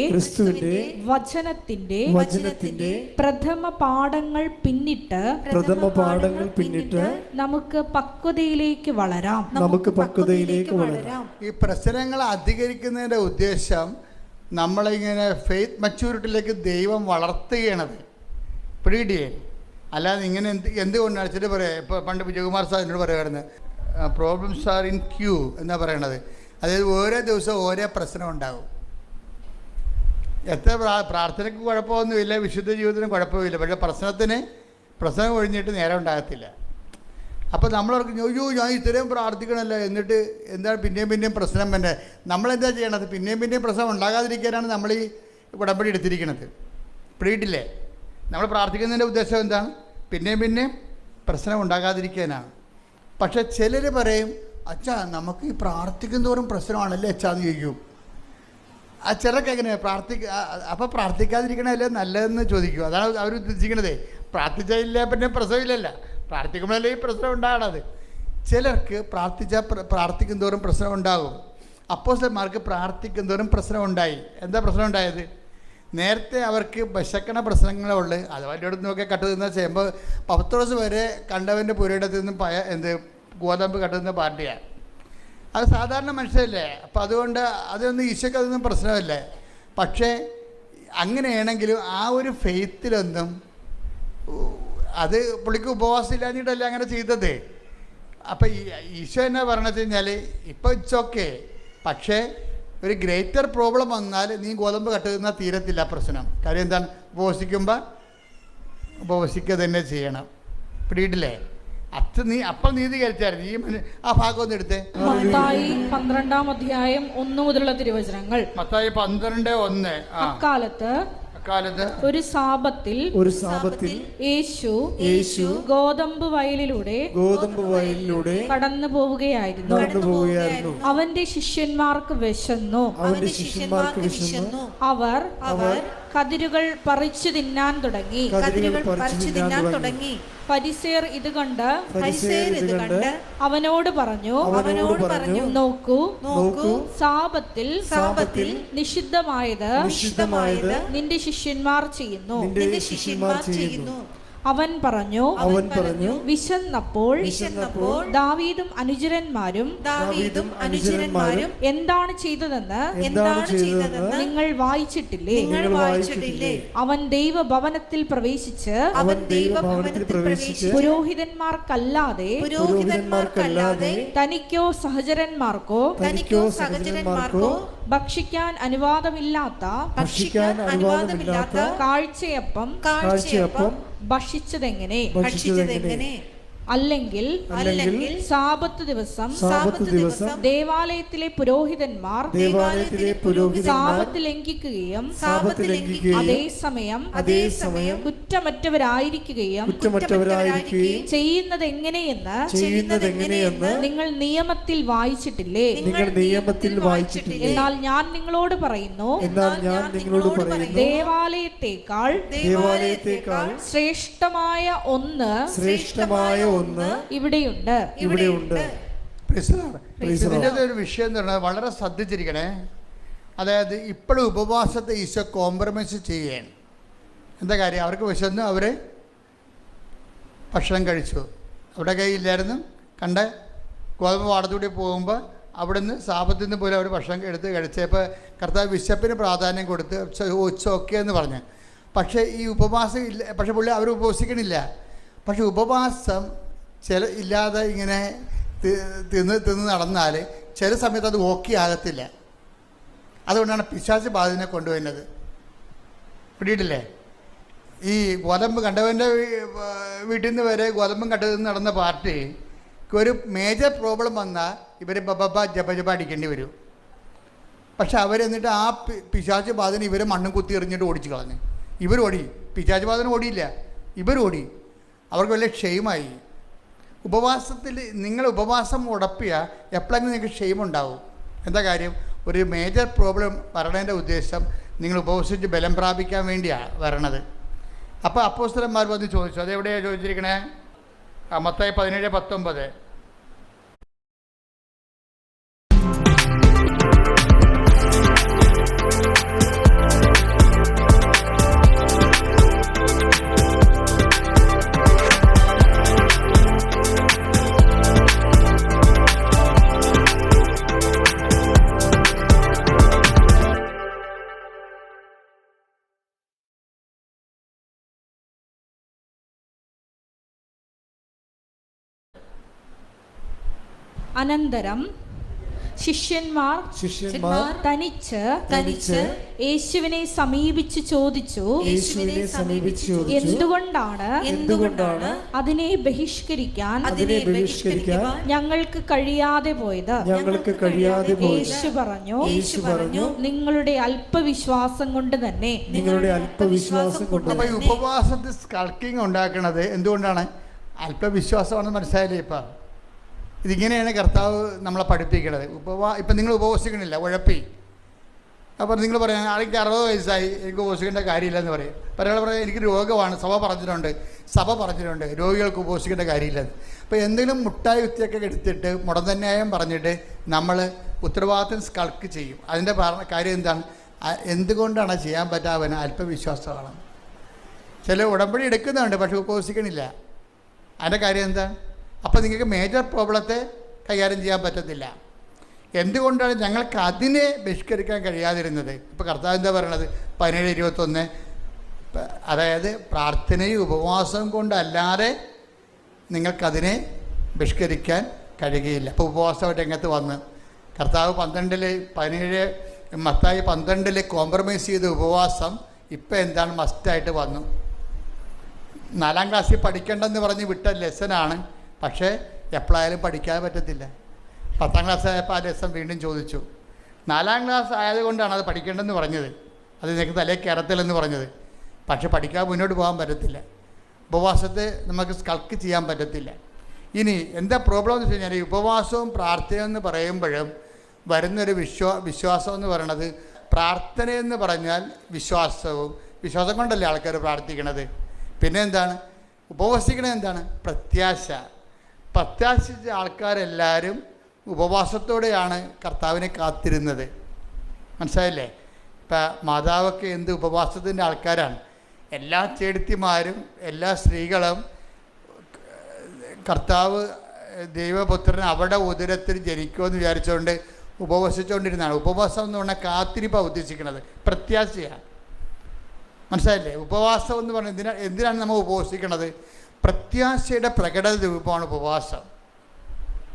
വചനത്തിന്റെ പ്രഥമ പാഠങ്ങൾ പിന്നിട്ട് നമുക്ക് പക്വതയിലേക്ക് വളരാം. ഈ പ്രശ്നങ്ങൾ അധികരിക്കുന്നതിന്റെ ഉദ്ദേശം നമ്മളിങ്ങനെ ഫെയ്ത്ത് മച്യൂരിറ്റിയിലേക്ക് ദൈവം വളർത്തുകയാണത്, പിടിയേ. അല്ലാതെ ഇങ്ങനെ എന്തുകൊണ്ടാണ് വെച്ചിട്ട് പറയാം. ഇപ്പോൾ പണ്ട് വിജയകുമാർ സാർ എന്നോട് പറയുമായിരുന്നു, പ്രോബ്ലംസ് ആർ ഇൻ ക്യൂ എന്നാ പറയണത്. അതായത് ഓരോ ദിവസവും ഓരോ പ്രശ്നം ഉണ്ടാകും. എത്ര പ്രാർത്ഥനയ്ക്ക് കുഴപ്പമൊന്നുമില്ല, വിശുദ്ധ ജീവിതത്തിന് കുഴപ്പമില്ല, പക്ഷേ പ്രശ്നം ഒഴിഞ്ഞിട്ട് നേരം ഉണ്ടാകത്തില്ല. അപ്പോൾ നമ്മളവർക്ക് അയ്യോ ഞാൻ ഇത്രയും പ്രാർത്ഥിക്കണമല്ലോ, എന്നിട്ട് എന്താണ് പിന്നെയും പ്രശ്നം തന്നെ. നമ്മളെന്താ ചെയ്യണത്? പിന്നെയും പ്രശ്നം ഉണ്ടാകാതിരിക്കാനാണ് നമ്മൾ ഈ ഉടമ്പടി എടുത്തിരിക്കുന്നത്. പിടിയിട്ടില്ലേ? നമ്മൾ പ്രാർത്ഥിക്കുന്നതിൻ്റെ ഉദ്ദേശം എന്താണ്? പിന്നെയും പ്രശ്നം ഉണ്ടാകാതിരിക്കാനാണ്. പക്ഷെ ചിലർ പറയും, അച്ഛാ നമുക്ക് ഈ പ്രാർത്ഥിക്കുന്നതോറും പ്രശ്നമാണല്ലേ അച്ഛാന്ന് ചോദിക്കും. ആ ചിലർക്ക് എങ്ങനെ അപ്പോൾ പ്രാർത്ഥിക്കാതിരിക്കണമല്ലേ നല്ലതെന്ന് ചോദിക്കും. അതാണ് അവർ ഉദ്ദേശിക്കണതേ. പ്രാർത്ഥിച്ചില്ല പിന്നെ പ്രശ്നമില്ലല്ല, പ്രാർത്ഥിക്കുമ്പോഴല്ലേ ഈ പ്രശ്നം ഉണ്ടാകണത്. ചിലർക്ക് പ്രാർത്ഥിക്കുന്നതോറും പ്രശ്നം ഉണ്ടാകും. അപ്പോസ്തലന്മാർക്ക് പ്രാർത്ഥിക്കുന്നതോറും പ്രശ്നം ഉണ്ടായി. എന്താ പ്രശ്നം ഉണ്ടായത്? നേരത്തെ അവർക്ക് വിശക്കണ പ്രശ്നങ്ങളുള്ളു. അത് വലിയടത്ത് നോക്കിയാൽ കട്ടുതിന്ന ചെയ്യുമ്പോൾ പത്രോസ് വരെ കണ്ടവൻ്റെ പുരയിടത്തിൽ നിന്നും ഗോതമ്പ് കട്ടുന്ന പാർട്ടിയാണ്. അത് സാധാരണ മനുഷ്യരല്ലേ. അപ്പം അതുകൊണ്ട് അതൊന്നും ഈശോയ്ക്ക് അതൊന്നും പ്രശ്നമല്ലേ. പക്ഷേ അങ്ങനെയാണെങ്കിലും ആ ഒരു ഫെയ്ത്തിലൊന്നും അത് പുള്ളിക്ക് ഉപവാസം ഇല്ലാഞ്ഞിട്ടല്ല അങ്ങനെ ചെയ്തത്. അപ്പം ഈശോ എന്നാ പറയണത് കഴിഞ്ഞാൽ ഇപ്പോൾ ഇറ്റ്സ് ഓക്കെ, പക്ഷേ ഒരു ഗ്രേറ്റർ പ്രോബ്ലം വന്നാൽ നീ ഗോതമ്പ് കട്ടുന്ന തീരത്തില്ല പ്രശ്നം. കാര്യം എന്താണ്? ഉപവസിക്കുക തന്നെ ചെയ്യണം. പിടിയിട്ടില്ലേ? അപ്പം നീതി കഴിച്ചായിരുന്നു. ഈ ആ ഭാഗം ഒന്ന് എടുത്തേ. മത്തായി 12-ാം അധ്യായം 1 മുതലുള്ള തിരുവചനങ്ങൾ. മത്തായി 12:1. അക്കാലത്ത് ഒരു സാബത്തിൽ യേശു ഗോതമ്പ് വയലിലൂടെ കടന്നു പോവുകയായിരുന്നു. അവന്റെ ശിഷ്യന്മാർക്ക് വിശന്നു. അവർ കതിരുകൾ പറിച്ചു തിന്നാൻ തുടങ്ങി. ഫരിസേയർ ഇത് കണ്ട് അവനോട് പറഞ്ഞു, നോക്കൂ, സാബത്തിൽ നിഷിദ്ധമായത് നിന്റെ ശിഷ്യന്മാർ ചെയ്യുന്നു. അവൻ പറഞ്ഞു, വിശന്നപ്പോൾ ദാവീദും അനുചരന്മാരും എന്താണ് ചെയ്തതെന്ന് നിങ്ങൾ വായിച്ചിട്ടില്ലേ? അവൻ ദൈവഭവനത്തിൽ പ്രവേശിച്ച് പുരോഹിതന്മാർക്കല്ലാതെ തനിക്കോ സഹചരന്മാർക്കോ ഭക്ഷിക്കാൻ അനുവാദമില്ലാത്ത കാഴ്ചയപ്പം ഭക്ഷിച്ചതെങ്ങനെ? അല്ലെങ്കിൽ സാബത്ത് ദിവസം ദേവാലയത്തിലെ പുരോഹിതന്മാർ സാബത്ത് ലംഘിക്കുകയും അതേസമയം കുറ്റമറ്റവരായിരിക്കുകയും ചെയ്യുന്നത് എങ്ങനെയെന്ന് നിങ്ങൾ നിയമത്തിൽ വായിച്ചിട്ടില്ലേ? എന്നാൽ ഞാൻ നിങ്ങളോട് പറയുന്നു, ദേവാലയത്തേക്കാൾ ശ്രേഷ്ഠമായ ഒന്ന് ഇവിടെയുണ്ട്. ഇതിൻ്റെ ഒരു വിഷയം എന്ന് പറഞ്ഞാൽ വളരെ ശ്രദ്ധിച്ചിരിക്കണേ. അതായത് ഇപ്പോഴും ഉപവാസത്തെ ഈശോ കോംപ്രമൈസ് ചെയ്യുകയാണ്. എന്താ കാര്യം? അവർക്ക് വിശന്ന് അവർ ഭക്ഷണം കഴിച്ചു. അവിടെ കയ്യില്ലായിരുന്നു. കണ്ട ഗോതമ്പ് പാടത്തൂടി പോകുമ്പോൾ അവിടുന്ന് സാപത്തിൽ നിന്ന് പോലും അവർ ഭക്ഷണം എടുത്ത് കഴിച്ചപ്പോൾ കർത്താവ് വിശപ്പിന് പ്രാധാന്യം കൊടുത്ത് ഓക്കെ എന്ന് പറഞ്ഞു. പക്ഷേ ഈ ഉപവാസം ഇല്ല. പക്ഷെ പുള്ളി അവർ ഉപവസിക്കണില്ല. പക്ഷെ ഉപവാസം ഇല്ലാതെ ഇങ്ങനെ തിന്ന് നടന്നാൽ ചില സമയത്ത് അത് ഓക്കെ ആകത്തില്ല. അതുകൊണ്ടാണ് പിശാച് ബാധനെ കൊണ്ടുവരുന്നത്. പിടിയിട്ടില്ലേ? ഈ ഗോതമ്പ് കണ്ടവൻ്റെ വീട്ടിൽ നിന്ന് വരെ ഗോതമ്പും കണ്ടതിൽ നടന്ന പാർട്ടി ഒരു മേജർ പ്രോബ്ലം വന്നാൽ ഇവർ ജപ അടിക്കേണ്ടി വരും. പക്ഷെ അവരെന്നിട്ട് ആ പിശാച് ബാധന ഇവരെ മണ്ണും കുത്തി എറിഞ്ഞിട്ട് ഓടിച്ചു കളഞ്ഞു. ഇവരോടി. പിശാച് ബാധന ഓടിയില്ല, ഇവരോടി. അവർക്ക് വലിയ ക്ഷയമായി. ഉപവാസത്തിൽ നിങ്ങൾ ഉപവാസം ഉടപ്പിയ എപ്പോഴെങ്കിലും നിങ്ങൾക്ക് ക്ഷയമുണ്ടാവും. എന്താ കാര്യം? ഒരു മേജർ പ്രോബ്ലം വരണതിൻ്റെ ഉദ്ദേശം നിങ്ങൾ ഉപവസിച്ച് ബലം പ്രാപിക്കാൻ വേണ്ടിയാണ് വരണത്. അപ്പോൾ അപ്പോസ്തലന്മാർ വന്ന് ചോദിച്ചു. അതെവിടെയാണ് ചോദിച്ചിരിക്കണേ? മത്തായി 17:19. അനന്തരം ശിഷ്യന്മാർ തനിച്ച് യേശുവിനെ സമീപിച്ച് ചോദിച്ചു, എന്തുകൊണ്ടാണ് അതിനെ ബഹിഷ്കരിക്കാൻ ഞങ്ങൾക്ക് കഴിയാതെ പോയത്? യേശു പറഞ്ഞു, നിങ്ങളുടെ അല്പവിശ്വാസം കൊണ്ട് തന്നെ. അപ്പോൾ ഈ ഉപവാസത്തിൽ സ്കൾക്കിങ് ഉണ്ടാക്കുന്നത് എന്തുകൊണ്ടാണ്? അല്പവിശ്വാസമാണെന്ന് മനസ്സിലായില്ലേ? ഇപ്പം ഇതിങ്ങനെയാണ് കർത്താവ് നമ്മളെ പഠിപ്പിക്കുന്നത്. ഇപ്പം നിങ്ങൾ ഉപവസിക്കണില്ല, ഉഴപ്പി. അപ്പോൾ നിങ്ങൾ പറയാം, ആൾക്ക് 60 വയസ്സായി, എനിക്ക് ഉപവസിക്കേണ്ട കാര്യമില്ലെന്ന് പറയും. ഒരാൾ പറയാം, എനിക്ക് രോഗമാണ്, സഭ പറഞ്ഞിട്ടുണ്ട് രോഗികൾക്ക് ഉപവസിക്കേണ്ട കാര്യമില്ലെന്ന്. അപ്പോൾ എന്തെങ്കിലും മുട്ടായി വിത്തിയൊക്കെ എടുത്തിട്ട് മുടന്തന്യായം പറഞ്ഞിട്ട് നമ്മൾ ഉത്തരവാദിത്തം സ്കൾക്ക് ചെയ്യും. അതിൻ്റെ കാര്യം എന്താണ്? എന്തുകൊണ്ടാണ് ചെയ്യാൻ പറ്റാവന്? അല്പവിശ്വാസമാണ്. ചില ഉടമ്പടി എടുക്കുന്നുണ്ട്, പക്ഷെ ഉപവസിക്കണില്ല. അതിൻ്റെ കാര്യം എന്താണ്? അപ്പോൾ നിങ്ങൾക്ക് മേജർ പ്രോബ്ലത്തെ കൈകാര്യം ചെയ്യാൻ പറ്റത്തില്ല. എന്തുകൊണ്ടാണ് ഞങ്ങൾക്ക് അതിനെ ബഹിഷ്കരിക്കാൻ കഴിയാതിരുന്നത്? ഇപ്പോൾ കർത്താവ് എന്താ പറയണത്? 17:21. അതായത് പ്രാർത്ഥനയും ഉപവാസവും കൊണ്ടല്ലാതെ നിങ്ങൾക്കതിനെ ബഹിഷ്കരിക്കാൻ കഴിയുകയില്ല. അപ്പോൾ ഉപവാസം രംഗത്ത് വന്ന് കർത്താവ് 17 മത്തായി 12 കോംപ്രമൈസ് ചെയ്ത ഉപവാസം ഇപ്പം എന്താണ്? മസ്റ്റായിട്ട് വന്നു. 4ാം ക്ലാസ്സിൽ പഠിക്കേണ്ടെന്ന് പറഞ്ഞ് വിട്ട ലെസനാണ്. പക്ഷേ എപ്പോഴായാലും പഠിക്കാതെ പറ്റത്തില്ല. 10ാം ക്ലാസ് ആയപ്പോൾ ആ ലെസൺ വീണ്ടും ചോദിച്ചു. 4ാം ക്ലാസ് ആയതുകൊണ്ടാണ് അത് പഠിക്കേണ്ടെന്ന് പറഞ്ഞത്. അത് നിനക്ക് തലേ കയറത്തില്ലെന്ന് പറഞ്ഞത്. പക്ഷെ പഠിക്കാതെ മുന്നോട്ട് പോകാൻ പറ്റത്തില്ല. ഉപവാസത്തെ നമുക്ക് സ്കൾക്ക് ചെയ്യാൻ പറ്റത്തില്ല. ഇനി എന്താ പ്രോബ്ലം എന്ന് വെച്ച് കഴിഞ്ഞാൽ, ഈ ഉപവാസവും പ്രാർത്ഥനയും എന്ന് പറയുമ്പോഴും വരുന്നൊരു വിശ്വാസം എന്ന് പറയണത്, പ്രാർത്ഥനയെന്ന് പറഞ്ഞാൽ വിശ്വാസം കൊണ്ടല്ലേ ആൾക്കാർ പ്രാർത്ഥിക്കണത്. പിന്നെ എന്താണ്? ഉപവസിക്കണത് എന്താണ്? പ്രത്യാശിച്ച ആൾക്കാരെല്ലാവരും ഉപവാസത്തോടെയാണ് കർത്താവിനെ കാത്തിരുന്നത്. മനസ്സിലായില്ലേ? ഇപ്പം മാതാവൊക്കെ എന്ത് ഉപവാസത്തിൻ്റെ ആൾക്കാരാണ്. എല്ലാ ചേടത്തിമാരും എല്ലാ സ്ത്രീകളും കർത്താവ് ദൈവപുത്രൻ അവിടെ ഉദരത്തിൽ ജനിക്കുമെന്ന് വിചാരിച്ചുകൊണ്ട് ഉപവസിച്ചുകൊണ്ടിരുന്നതാണ്. ഉപവാസം എന്ന് പറഞ്ഞാൽ കാത്തിരിപ്പാണ് ഉദ്ദേശിക്കുന്നത്, പ്രത്യാശയാണ്. മനസ്സിലായില്ലേ? ഉപവാസം എന്ന് പറഞ്ഞാൽ എന്തിനാണ് നമ്മൾ ഉപവസിക്കണത്? പ്രത്യാശയുടെ പ്രകടന രൂപമാണ് ഉപവാസം.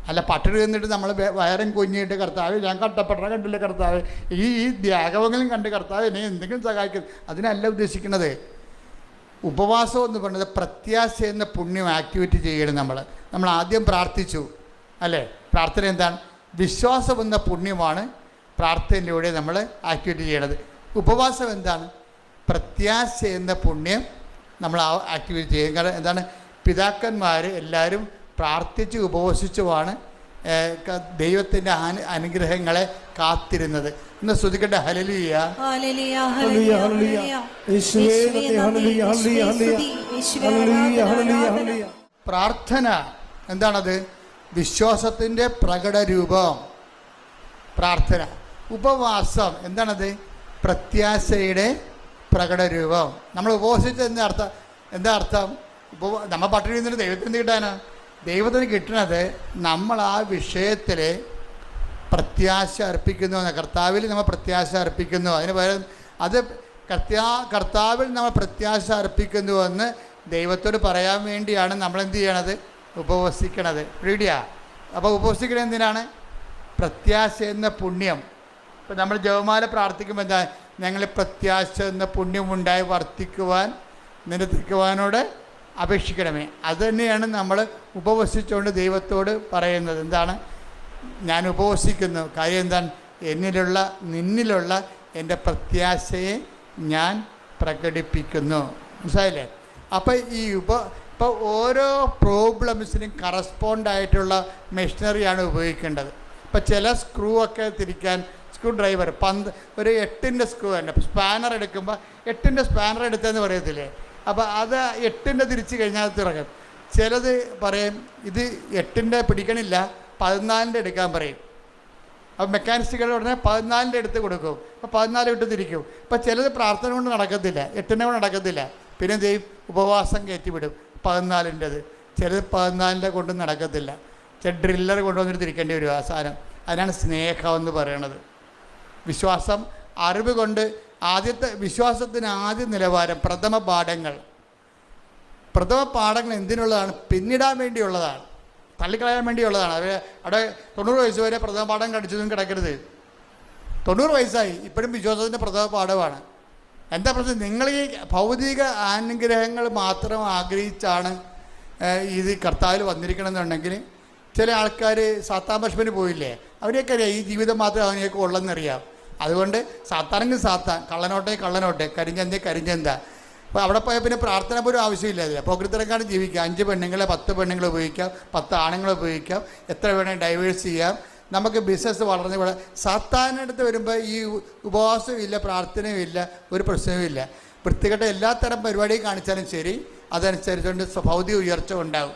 അല്ല പട്ടിണി എന്നിട്ട് നമ്മൾ വയറും കുഞ്ഞിട്ട് കർത്താവ് ഞാൻ കട്ടപ്പെട്ട കണ്ടില്ല കർത്താവ്, ഈ ത്യാഗമെങ്കിലും കണ്ട് കർത്താവ് എന്നെ എന്തെങ്കിലും സഹായിക്കും, അതിനല്ല ഉദ്ദേശിക്കുന്നത്. ഉപവാസം എന്ന് പറയുന്നത് പ്രത്യാശ എന്ന പുണ്യം ആക്ടിവിറ്റി ചെയ്യണം. നമ്മൾ ആദ്യം പ്രാർത്ഥിച്ചു അല്ലേ? പ്രാർത്ഥന എന്താണ്? വിശ്വാസം എന്ന പുണ്യമാണ് പ്രാർത്ഥനയിലൂടെ നമ്മൾ ആക്ടിവിറ്റി ചെയ്യണത്. ഉപവാസം എന്താണ്? പ്രത്യാശ എന്ന പുണ്യം നമ്മൾ ആ ആക്ടിവിറ്റി ചെയ്യും. കാരണം എന്താണ്? പിതാക്കന്മാർ എല്ലാവരും പ്രാർത്ഥിച്ച് ഉപവസിച്ചുമാണ് ദൈവത്തിൻ്റെ അനുഗ്രഹങ്ങളെ കാത്തിരുന്നത്. ഇന്ന് സ്തുതിക്കട്ടെ. ഹല്ലേലൂയ. പ്രാർത്ഥന എന്താണത്? വിശ്വാസത്തിൻ്റെ പ്രകടരൂപം പ്രാർത്ഥന. ഉപവാസം എന്താണത്? പ്രത്യാശയുടെ പ്രകടരൂപം. നമ്മൾ ഉപവസിച്ച് എന്താ അർത്ഥം? നമ്മൾ പട്ടിണി നിന്നിട്ട് ദൈവത്തിന് കിട്ടാനാ? ദൈവത്തിന് കിട്ടുന്നത് നമ്മൾ ആ വിഷയത്തിൽ പ്രത്യാശ അർപ്പിക്കുന്നു. കർത്താവിൽ നമ്മൾ പ്രത്യാശ അർപ്പിക്കുന്നു. അതിന് പകരം അത് കർത്താവിൽ നമ്മൾ പ്രത്യാശ അർപ്പിക്കുന്നുവെന്ന് ദൈവത്തോട് പറയാൻ വേണ്ടിയാണ് നമ്മളെന്ത് ചെയ്യണത്? ഉപവസിക്കണത്. റെഡിയാ? അപ്പോൾ ഉപവസിക്കണത് എന്തിനാണ്? പ്രത്യാശ എന്ന പുണ്യം. ഇപ്പം നമ്മൾ ജപമാല പ്രാർത്ഥിക്കുമ്പോൾ എന്താ? ഞങ്ങൾ പ്രത്യാശ എന്ന പുണ്യമുണ്ടായി വർദ്ധിക്കുവാൻ നിരത്തിക്കുവാനോട് അപേക്ഷിക്കണമേ. അതുതന്നെയാണ് നമ്മൾ ഉപവസിച്ചുകൊണ്ട് ദൈവത്തോട് പറയുന്നത്. എന്താണ്? ഞാൻ ഉപവസിക്കുന്നു. കാര്യം എന്താണ്? നിന്നിലുള്ള എൻ്റെ പ്രത്യാശയെ ഞാൻ പ്രകടിപ്പിക്കുന്നു. മനസ്സിലായില്ലേ? അപ്പം ഇപ്പോൾ ഓരോ പ്രോബ്ലംസിനും കറസ്പോണ്ടായിട്ടുള്ള മെഷീനറിയാണ് ഉപയോഗിക്കേണ്ടത്. ഇപ്പോൾ ചില സ്ക്രൂ ഒക്കെ തിരിക്കാൻ സ്ക്രൂ ഡ്രൈവർ ഒരു 8-ൻ്റെ സ്ക്രൂ തന്നെ സ്പാനർ എടുക്കുമ്പോൾ 8-ൻ്റെ സ്പാനർ എടുത്തതെന്ന് പറയത്തില്ലേ? അപ്പോൾ അത് 8-ൻ്റെ തിരിച്ച് കഴിഞ്ഞാൽ തിറങ്ങും. ചിലത് പറയും ഇത് 8-ൻ്റെ പിടിക്കണില്ല 14-ൻ്റെ എടുക്കാൻ പറയും. അപ്പോൾ മെക്കാനിസ്റ്റുകൾ ഉടനെ 14-ൻ്റെ എടുത്ത് കൊടുക്കും. അപ്പോൾ 14 വിട്ട് തിരിക്കും. അപ്പോൾ ചിലത് പ്രാർത്ഥന കൊണ്ട് നടക്കത്തില്ല, 8-ൻ്റെ കൊണ്ട് നടക്കത്തില്ല. പിന്നെ എന്ത് ചെയ്യും? ഉപവാസം കയറ്റിവിടും 14-ൻ്റെത്. ചിലത് 14-ൻ്റെ കൊണ്ട് നടക്കത്തില്ല. ചില ഡ്രില്ലർ കൊണ്ടുവന്നിട്ട് തിരിക്കേണ്ടി വരും ആ സാധനം. അതിനാണ് സ്നേഹം എന്ന് പറയണത്. വിശ്വാസം അറിവ് കൊണ്ട് വിശ്വാസത്തിന് ആദ്യ നിലവാരം പ്രഥമ പാഠങ്ങൾ എന്തിനുള്ളതാണ്? പിന്നിടാൻ വേണ്ടിയുള്ളതാണ്, തള്ളിക്കളയാൻ വേണ്ടിയുള്ളതാണ്. അവിടെ 90 വയസ്സ് വരെ പ്രഥമ പാഠം കടിച്ചതും കിടക്കരുത്. 90 വയസ്സായി ഇപ്പോഴും വിശ്വാസത്തിൻ്റെ പ്രഥമ പാഠമാണ്. എന്താ പ്രശ്നം? നിങ്ങൾ ഈ ഭൗതിക അനുഗ്രഹങ്ങൾ മാത്രം ആഗ്രഹിച്ചാണ് ഇത് കർത്താവിൽ വന്നിരിക്കണമെന്നുണ്ടെങ്കിൽ ചില ആൾക്കാർ സാത്താൻ ഭക്ഷണത്തിന് പോയില്ലേ? അവരെയൊക്കെ അറിയാം ഈ ജീവിതം മാത്രമേ അവനെയൊക്കെ ഉള്ളെന്നറിയാം. അതുകൊണ്ട് സാത്താനെങ്കിൽ സാത്താൻ, കള്ളനോട്ടെ, കരിഞ്ചന്ത. അപ്പോൾ അവിടെ പോയാൽ പിന്നെ പ്രാർത്ഥന പോലും ആവശ്യമില്ല. അതില്ല. പോക്കൃത്തരക്കാണ് ജീവിക്കുക. 5 പെണ്ണുങ്ങളെ 10 പെണ്ണുങ്ങളെ ഉപയോഗിക്കാം, 10 ആണുങ്ങളെ ഉപയോഗിക്കാം, എത്ര വേണമെങ്കിൽ ഡൈവേഴ്സ് ചെയ്യാം. നമുക്ക് ബിസിനസ് വളർന്ന് ഇവിടെ സാത്താൻ്റെ അടുത്ത് വരുമ്പോൾ ഈ ഉപവാസവും ഇല്ല, പ്രാർത്ഥനയും ഇല്ല, ഒരു പ്രശ്നവും ഇല്ല. വൃത്തികെട്ട എല്ലാത്തരം പരിപാടിയും കാണിച്ചാലും ശരി, അതനുസരിച്ചുകൊണ്ട് ഭൗതിക ഉയർച്ച ഉണ്ടാകും.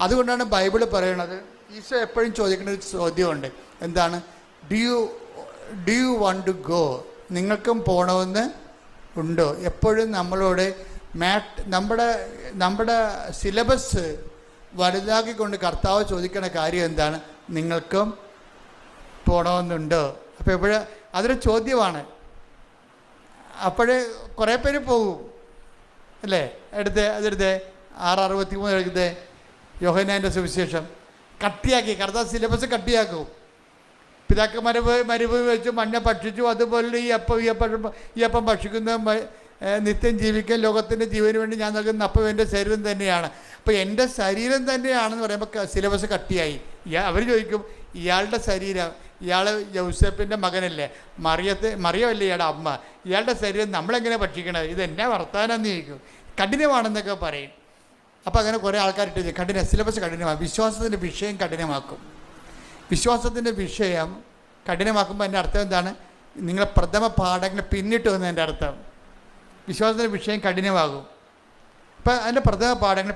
അതുകൊണ്ടാണ് ബൈബിൾ പറയണത്. ഈശോ എപ്പോഴും ചോദിക്കുന്ന ഒരു ചോദ്യമുണ്ട്. എന്താണ്? Do you want to go? നിങ്ങൾക്കും പോകണമെന്ന് ഉണ്ടോ? എപ്പോഴും നമ്മളോട് നമ്മുടെ സിലബസ് വലുതാക്കിക്കൊണ്ട് കർത്താവ് ചോദിക്കുന്ന കാര്യം എന്താണ്? നിങ്ങൾക്കും പോകണമെന്നുണ്ടോ? അപ്പോൾ എപ്പോഴും അതൊരു ചോദ്യമാണ്. അപ്പോഴേ കുറേ പേര് പോകും അല്ലേ? അതെടുത്തേ 6:63 എടുത്തേ യോഹന്നാൻ്റെ സുവിശേഷം. കട്ടിയാക്കി കർത്താവ് സിലബസ് കട്ടിയാക്കും. പിതാക്കന്മാരെ മരുഭൂമി വെച്ച് മഞ്ഞ ഭക്ഷിച്ചു, അതുപോലെ ഈ അപ്പം ഭക്ഷിക്കുന്ന നിത്യം ജീവിക്കാൻ ലോകത്തിൻ്റെ ജീവന് വേണ്ടി ഞാൻ നൽകുന്ന അപ്പം എൻ്റെ ശരീരം തന്നെയാണ്. അപ്പോൾ എൻ്റെ ശരീരം തന്നെയാണെന്ന് പറയുമ്പോൾ സിലബസ് കട്ടിയായി. അവർ ചോദിക്കും, ഇയാളുടെ ശരീരം, ഇയാൾ യൗസേപ്പിൻ്റെ മകനല്ലേ, മറിയമല്ലേ ഇയാളുടെ അമ്മ, ഇയാളുടെ ശരീരം നമ്മളെങ്ങനെ ഭക്ഷിക്കണത്? ഇത് എന്നാ വർത്താനെന്ന് ചോദിക്കും. കഠിനമാണെന്നൊക്കെ പറയും. അപ്പോൾ അങ്ങനെ കുറേ ആൾക്കാരിട്ട് സിലബസ് കഠിനമാക്കും. വിശ്വാസത്തിൻ്റെ വിഷയം കഠിനമാക്കും. വിശ്വാസത്തിൻ്റെ വിഷയം കഠിനമാക്കുമ്പോൾ എൻ്റെ അർത്ഥം എന്താണ്? നിങ്ങളെ പ്രഥമ പാഠങ്ങൾ പിന്നിട്ട് വന്നതിൻ്റെ അർത്ഥം. വിശ്വാസത്തിൻ്റെ വിഷയം കഠിനമാകും. അപ്പം അതിൻ്റെ പ്രഥമ പാഠങ്ങൾ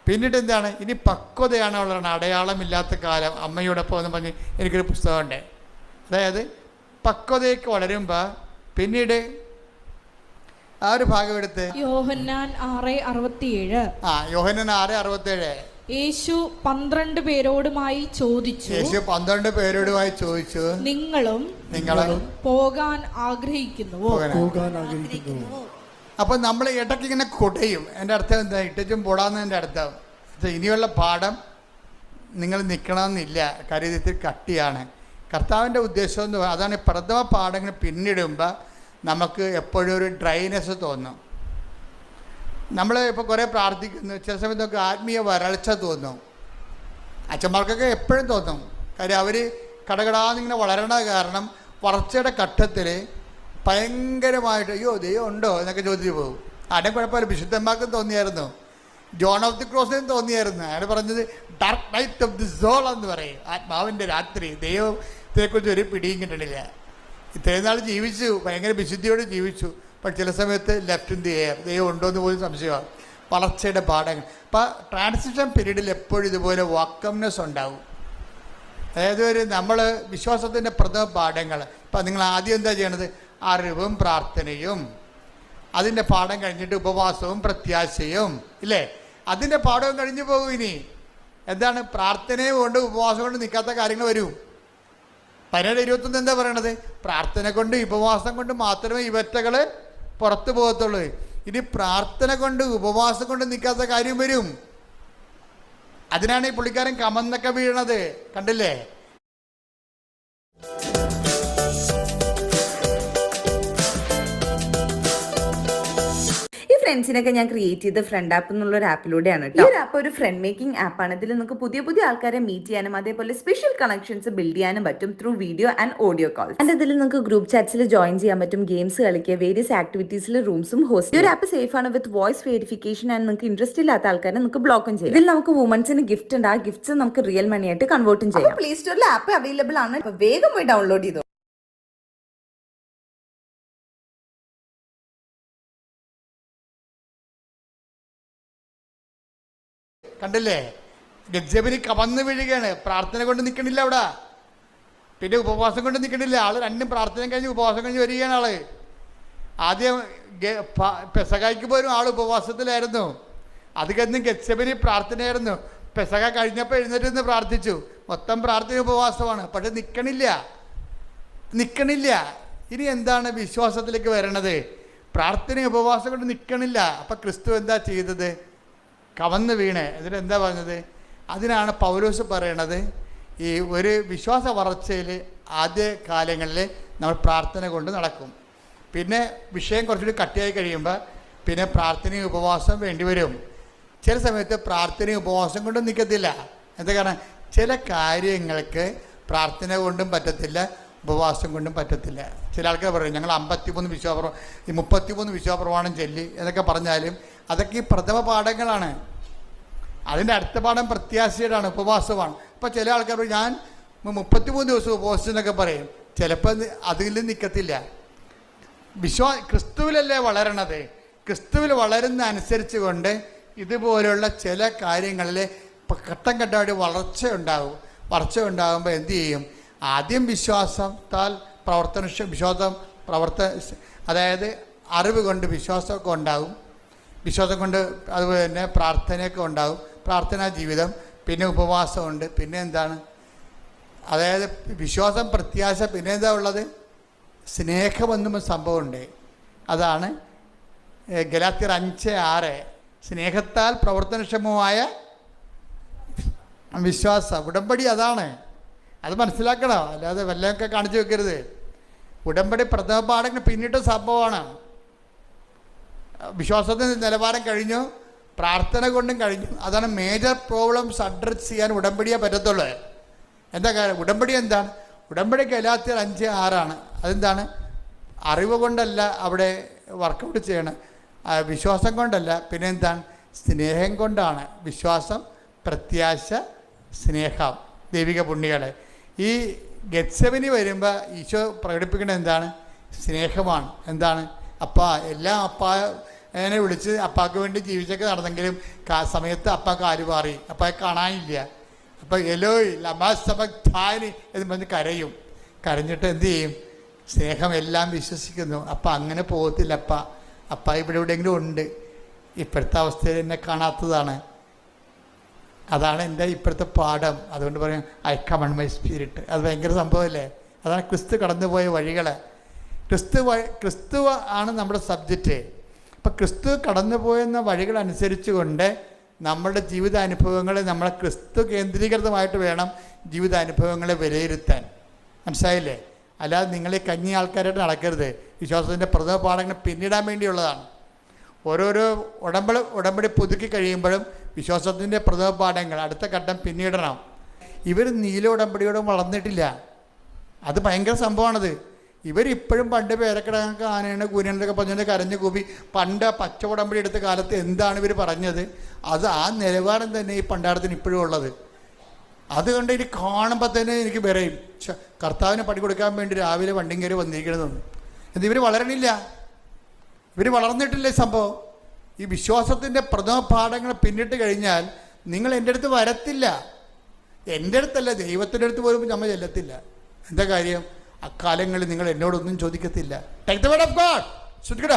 പിന്നിട്ട് എന്താണ്? ഇനി പക്വതയാണ് ഉള്ളതാണ്. അടയാളമില്ലാത്ത കാലം അമ്മയോടൊപ്പം എന്ന് പറഞ്ഞ് എനിക്കൊരു പുസ്തകമുണ്ട്. അതായത് പക്വതയ്ക്ക് വളരുമ്പോൾ പിന്നീട് ആ ഒരു ഭാഗം എടുത്ത് യോഹന്നാൻ 6:67. യോഹന്നാൻ 6:67. യേശു 12 പേരോടുമായി ചോദിച്ചു, നിങ്ങളും പോകാൻ ആഗ്രഹിക്കുന്നുവോ? അപ്പൊ നമ്മൾ ഇടയ്ക്ക് ഇങ്ങനെ കൊടയും. എൻ്റെ അർത്ഥം എന്താ? ഇട്ടും പോടാന്ന് എൻ്റെ അർത്ഥം. ഇനിയുള്ള പാഠം നിങ്ങൾ നിൽക്കണമെന്നില്ല, കരുതത്തിൽ കട്ടിയാണ്. കർത്താവിൻ്റെ ഉദ്ദേശം എന്ന് പറയുന്നത് അതാണ്. പ്രഥമ പാഠങ്ങൾ പിന്നിടുമ്പോൾ നമുക്ക് എപ്പോഴും ഒരു ഡ്രൈനെസ് തോന്നും. നമ്മൾ ഇപ്പോൾ കുറേ പ്രാർത്ഥിക്കുന്നു, ചില സമയത്തൊക്കെ ആത്മീയ വരൾച്ച തോന്നും. അച്ഛന്മാർക്കൊക്കെ എപ്പോഴും തോന്നും. കാര്യം അവർ കടകടാന്നിങ്ങനെ വളരണ കാരണം വളർച്ചയുടെ ഘട്ടത്തിൽ ഭയങ്കരമായിട്ട് അയ്യോ ദൈവം ഉണ്ടോ എന്നൊക്കെ ചോദിച്ചു പോകും. ആരും കുഴപ്പമില്ല, വിശുദ്ധന്മാർക്കും തോന്നിയായിരുന്നു, ജോൺ ഓഫ് ദി ക്രോസിനും തോന്നിയായിരുന്നു. അയാൾ പറഞ്ഞത് dark night of the soul എന്ന് പറയും, ആത്മാവിൻ്റെ രാത്രി. ദൈവത്തെക്കുറിച്ച് ഒരു പിടിയും കിട്ടണില്ല. ഇത്രയും നാൾ ജീവിച്ചു, ഭയങ്കര വിശുദ്ധിയോട് ജീവിച്ചു. പക്ഷെ ചില സമയത്ത് ലെഫ്റ്റ് ഇൻ ദി എയർ, ദൈവം ഉണ്ടോ എന്ന് പോലും സംശയമാണ്. വളർച്ചയുടെ പാഠങ്ങൾ. അപ്പോൾ ട്രാൻസിഷൻ പീരീഡിൽ എപ്പോഴും ഇതുപോലെ വാക്കംനെസ് ഉണ്ടാവും. അതായത് നമ്മൾ വിശ്വാസത്തിൻ്റെ പ്രഥമ പാഠങ്ങൾ. ഇപ്പം നിങ്ങൾ ആദ്യം എന്താ ചെയ്യണത്? അറിവും പ്രാർത്ഥനയും, അതിൻ്റെ പാഠം കഴിഞ്ഞിട്ട് ഉപവാസവും പ്രത്യാശയും, ഇല്ലേ? അതിൻ്റെ പാഠവും കഴിഞ്ഞു പോകും. ഇനി എന്താണ്? പ്രാർത്ഥനയും കൊണ്ട് ഉപവാസം കൊണ്ട് നിൽക്കാത്ത കാര്യങ്ങൾ വരും. 17:21 എന്താ പറയണത്? പ്രാർത്ഥന കൊണ്ട് ഉപവാസം കൊണ്ട് മാത്രമേ ഇവറ്റകൾ പുറത്തു പോകത്തുള്ളൂ. ഇനി പ്രാർത്ഥന കൊണ്ട് ഉപവാസം കൊണ്ട് നിൽക്കാത്ത കാര്യം വരും. അതിനാണ് ഈ പുള്ളിക്കാരൻ കമന്നൊക്കെ വീഴണത്. കണ്ടില്ലേ? ഫ്രണ്ട്സിനൊക്കെ ഞാൻ ക്രിയേറ്റ് ചെയ്ത ഫ്രണ്ട് ആപ്പ് എന്നുള്ള ഒരു ആപ്പിലൂടെയാണ് കേട്ടോ. ഈ ഒരു ആപ്പ് ഒരു ഫ്രണ്ട് മേക്കിംഗ് ആപ്പാണ്. ഇതിൽ നിങ്ങൾക്ക് പുതിയ പുതിയ ആൾക്കാരെ മീറ്റ് ചെയ്യാനും അതേപോലെ സ്പെഷ്യൽ കണക്ഷൻസ് ബിൽഡ് ചെയ്യാനും പറ്റും through video and audio call. And ഇതിൽ നിങ്ങൾക്ക് ഗ്രൂപ്പ് ചാറ്റ്സിൽ ജോയിൻ ചെയ്യാൻ പറ്റും, ഗെയിംസ് കളിക്കുക, വേരിയസ് ആക്ടിവിറ്റീസിൽ റൂംസും ഹോസ്റ്റ്. ഈ ഒരു ആപ്പ് സേഫ് ആണ് വിത്ത് വോയിസ് വെരിഫിക്കേഷൻ ആൻഡ് നിങ്ങൾക്ക് ഇൻട്രസ്റ്റ് ഇല്ലാത്ത ആൾക്കാരെ നിങ്ങൾക്ക് ബ്ലോക്കും ചെയ്യാം. ഇതിൽ നമുക്ക് വുമൻസിന് ഗിഫ്റ്റ് ഉണ്ട്, ആ ഗിഫ്റ്റ്സ് നമുക്ക് റിയൽ മണി ആയിട്ട് കൺവേർട്ടും ചെയ്യാം. പ്ലേ സ്റ്റോറിൽ ആപ്പ് അവൈലബിൾ ആണ്, വേഗം പോയി ഡൗൺലോഡ് ചെയ്തു. കണ്ടില്ലേ? ഗെത്സെമനി കവന്ന് വീഴുകയാണ്. പ്രാർത്ഥന കൊണ്ട് നിൽക്കണില്ല അവിടെ, പിന്നെ ഉപവാസം കൊണ്ട് നിൽക്കണില്ല. ആള് രണ്ടും പ്രാർത്ഥന കഴിഞ്ഞ് ഉപവാസം കഴിഞ്ഞ് വരികയാണ്. ആള് ആദ്യം പെസകായ്ക്ക് പോലും ആൾ ഉപവാസത്തിലായിരുന്നു. അത് കഴിഞ്ഞ് ഗെത്സെമനി പ്രാർത്ഥനയായിരുന്നു. പെസക കഴിഞ്ഞപ്പോൾ എഴുന്നേറ്റ് നിന്ന് പ്രാർത്ഥിച്ചു. മൊത്തം പ്രാർത്ഥന ഉപവാസമാണ്. പക്ഷെ നിൽക്കണില്ല. ഇനി എന്താണ് വിശ്വാസത്തിലേക്ക് വരണത്? പ്രാർത്ഥന ഉപവാസം കൊണ്ട് നിൽക്കണില്ല. അപ്പം ക്രിസ്തു എന്താ ചെയ്തത്? കവന്ന് വീണ്. എന്നിട്ട് എന്താ പറഞ്ഞത്? അതിനാണ് പൗലോസ് പറയണത്, ഈ ഒരു വിശ്വാസ വളർച്ചയിൽ ആദ്യ കാലങ്ങളിൽ നമ്മൾ പ്രാർത്ഥന കൊണ്ട് നടക്കും. പിന്നെ വിഷയം കുറച്ചുകൂടി കട്ടിയായി കഴിയുമ്പോൾ പിന്നെ പ്രാർത്ഥനയും ഉപവാസം വേണ്ടി വരും. ചില സമയത്ത് പ്രാർത്ഥനയും ഉപവാസം കൊണ്ടും നിൽക്കത്തില്ല. എന്താ കാരണം? ചില കാര്യങ്ങൾക്ക് പ്രാർത്ഥന കൊണ്ടും പറ്റത്തില്ല, ഉപവാസം കൊണ്ടും പറ്റത്തില്ല. ചില ആൾക്കാർ പറയും ഞങ്ങൾ 33 വിശ്വാസപ്രമാണം ചൊല്ലി എന്നൊക്കെ പറഞ്ഞാലും അതൊക്കെ ഈ പ്രഥമ പാഠങ്ങളാണ്. അതിൻ്റെ അടുത്ത പാഠം പ്രത്യാശയുടെയാണ്, ഉപവാസമാണ്. അപ്പോൾ ചില ആൾക്കാർ പറയും ഞാൻ 33 ദിവസം ഉപവാസം എന്നൊക്കെ പറയും. ചിലപ്പോൾ അതിൽ നിൽക്കത്തില്ല. ക്രിസ്തുവിലല്ലേ വളരണത്. ക്രിസ്തുവിൽ വളരുന്ന അനുസരിച്ച് കൊണ്ട് ഇതുപോലുള്ള ചില കാര്യങ്ങളിൽ ഘട്ടം ഘട്ടമായിട്ട് വളർച്ച ഉണ്ടാകുമ്പോൾ എന്തു ചെയ്യും? ആദ്യം വിശ്വാസത്താൽ അതായത് അറിവ് കൊണ്ട് വിശ്വാസമൊക്കെ ഉണ്ടാകും. വിശ്വാസം കൊണ്ട് അതുപോലെ തന്നെ പ്രാർത്ഥനയൊക്കെ ഉണ്ടാകും, പ്രാർത്ഥനാ ജീവിതം. പിന്നെ ഉപവാസമുണ്ട്. പിന്നെ എന്താണ്? അതായത് വിശ്വാസം, പ്രത്യാശ. പിന്നെ എന്താ ഉള്ളത്? സ്നേഹമെന്നും സംഭവമുണ്ട്. അതാണ് ഗലാത്യർ 5:6. സ്നേഹത്താൽ പ്രവർത്തനക്ഷമമായ വിശ്വാസം. ഉടമ്പടി അതാണ്. അത് മനസ്സിലാക്കണം. അല്ലാതെ വല്ലതൊക്കെ കാണിച്ചു വെക്കരുത്. ഉടമ്പടി പ്രഥമ പാഠങ്ങൾ പിന്നിട്ട സംഭവമാണ്. വിശ്വാസത്തിൻ്റെ നിലവാരം കഴിഞ്ഞു, പ്രാർത്ഥന കൊണ്ടും കഴിഞ്ഞു. അതാണ് മേജർ പ്രോബ്ലംസ് അഡ്രസ് ചെയ്യാൻ ഉടമ്പടിയെ പറ്റത്തുള്ളൂ. എന്താ കാര്യം? ഉടമ്പടി എന്താണ്? ഉടമ്പടി ഗലാത്യർ 5:6. അതെന്താണ്? അറിവ് കൊണ്ടല്ല അവിടെ വർക്കൗട്ട് ചെയ്യണം, വിശ്വാസം കൊണ്ടല്ല. പിന്നെ എന്താണ്? സ്നേഹം കൊണ്ടാണ്. വിശ്വാസം, പ്രത്യാശ, സ്നേഹം. ദൈവിക പുണ്യങ്ങളെ ഈ ഗെത്സെമനി വരുമ്പോൾ ഈശോ പ്രകടിപ്പിക്കുന്നത് എന്താണ്? സ്നേഹമാണ്. എന്താണ്? എല്ലാം എന്നെ വിളിച്ച് അപ്പാക്ക് വേണ്ടി ജീവിച്ചൊക്കെ നടന്നെങ്കിലും സമയത്ത് അപ്പാക്ക് ആര് മാറി, അപ്പായെ കാണാനില്ല. അപ്പം എലോയ് ലമാസമക്താനി എന്ന് പറഞ്ഞ് കരഞ്ഞിട്ട് എന്ത് ചെയ്യും? സ്നേഹം എല്ലാം വിശ്വസിക്കുന്നു. അപ്പം അങ്ങനെ പോകത്തില്ല. അപ്പ ഇവിടെ എവിടെയെങ്കിലും ഉണ്ട്, ഇപ്പോഴത്തെ അവസ്ഥയിൽ എന്നെ കാണാത്തതാണ്. അതാണ് എൻ്റെ ഇപ്പോഴത്തെ പാഠം. അതുകൊണ്ട് പറയും ഐ കമൺ മൈ സ്പിരിറ്റ്. അത് ഭയങ്കര സംഭവമല്ലേ? അതാണ് ക്രിസ്തു കടന്നുപോയ വഴികൾ. ക്രിസ്തു ആണ് നമ്മുടെ സബ്ജക്റ്റ്. അപ്പം ക്രിസ്തു കടന്നുപോയെന്ന വഴികൾ അനുസരിച്ച് കൊണ്ട് നമ്മുടെ ജീവിതാനുഭവങ്ങളെ നമ്മളെ ക്രിസ്തു കേന്ദ്രീകൃതമായിട്ട് വേണം ജീവിതാനുഭവങ്ങളെ വിലയിരുത്താൻ. മനസ്സിലായില്ലേ? അല്ലാതെ നിങ്ങൾ ഈ കഞ്ഞി ആൾക്കാരായിട്ട് നടക്കരുത്. വിശ്വാസത്തിൻ്റെ പ്രഥമ പാഠങ്ങൾ പിന്നിടാൻ വേണ്ടിയുള്ളതാണ്. ഓരോരോ ഉടമ്പടി പുതുക്കി കഴിയുമ്പോഴും വിശ്വാസത്തിൻ്റെ പ്രഥമ പാഠങ്ങൾ അടുത്ത ഘട്ടം പിന്നിടണം. ഇവർ നീല ഉടമ്പടിയോടും വളർന്നിട്ടില്ല. അത് ഭയങ്കര സംഭവമാണത്. ഇവരിപ്പോഴും പണ്ട് പേരക്കിടങ്ങൾക്ക് ആനയാണ് കൂനൊക്കെ പറഞ്ഞത് കരഞ്ഞു കൂപ്പി പണ്ട് പച്ച ഉടമ്പടി എടുത്ത കാലത്ത് എന്താണ് ഇവർ പറഞ്ഞത്, അത് ആ നിലവാരം തന്നെ ഈ പണ്ടാരത്തിന് ഇപ്പോഴും ഉള്ളത്. അതുകൊണ്ട് ഇനി കാണുമ്പോൾ തന്നെ എനിക്ക് പറയും കർത്താവിന് പണി കൊടുക്കാൻ വേണ്ടി രാവിലെ വണ്ടിയും കയറി വന്നിരിക്കണമെന്ന്. എന്നിട്ട് ഇവർ വളരണില്ല, ഇവർ വളർന്നിട്ടില്ല. ഈ സംഭവം ഈ വിശ്വാസത്തിൻ്റെ പ്രഥമ പാഠങ്ങൾ പിന്നിട്ട് കഴിഞ്ഞാൽ നിങ്ങൾ എൻ്റെ അടുത്ത് വരത്തില്ല. എൻ്റെ അടുത്തല്ല, ദൈവത്തിൻ്റെ അടുത്ത് പോലും നമ്മൾ ചെല്ലത്തില്ല. എന്താ കാര്യം? അക്കാലങ്ങളിൽ നിങ്ങൾ എന്നോടൊന്നും ചോദിക്കത്തില്ല. Take the word of God.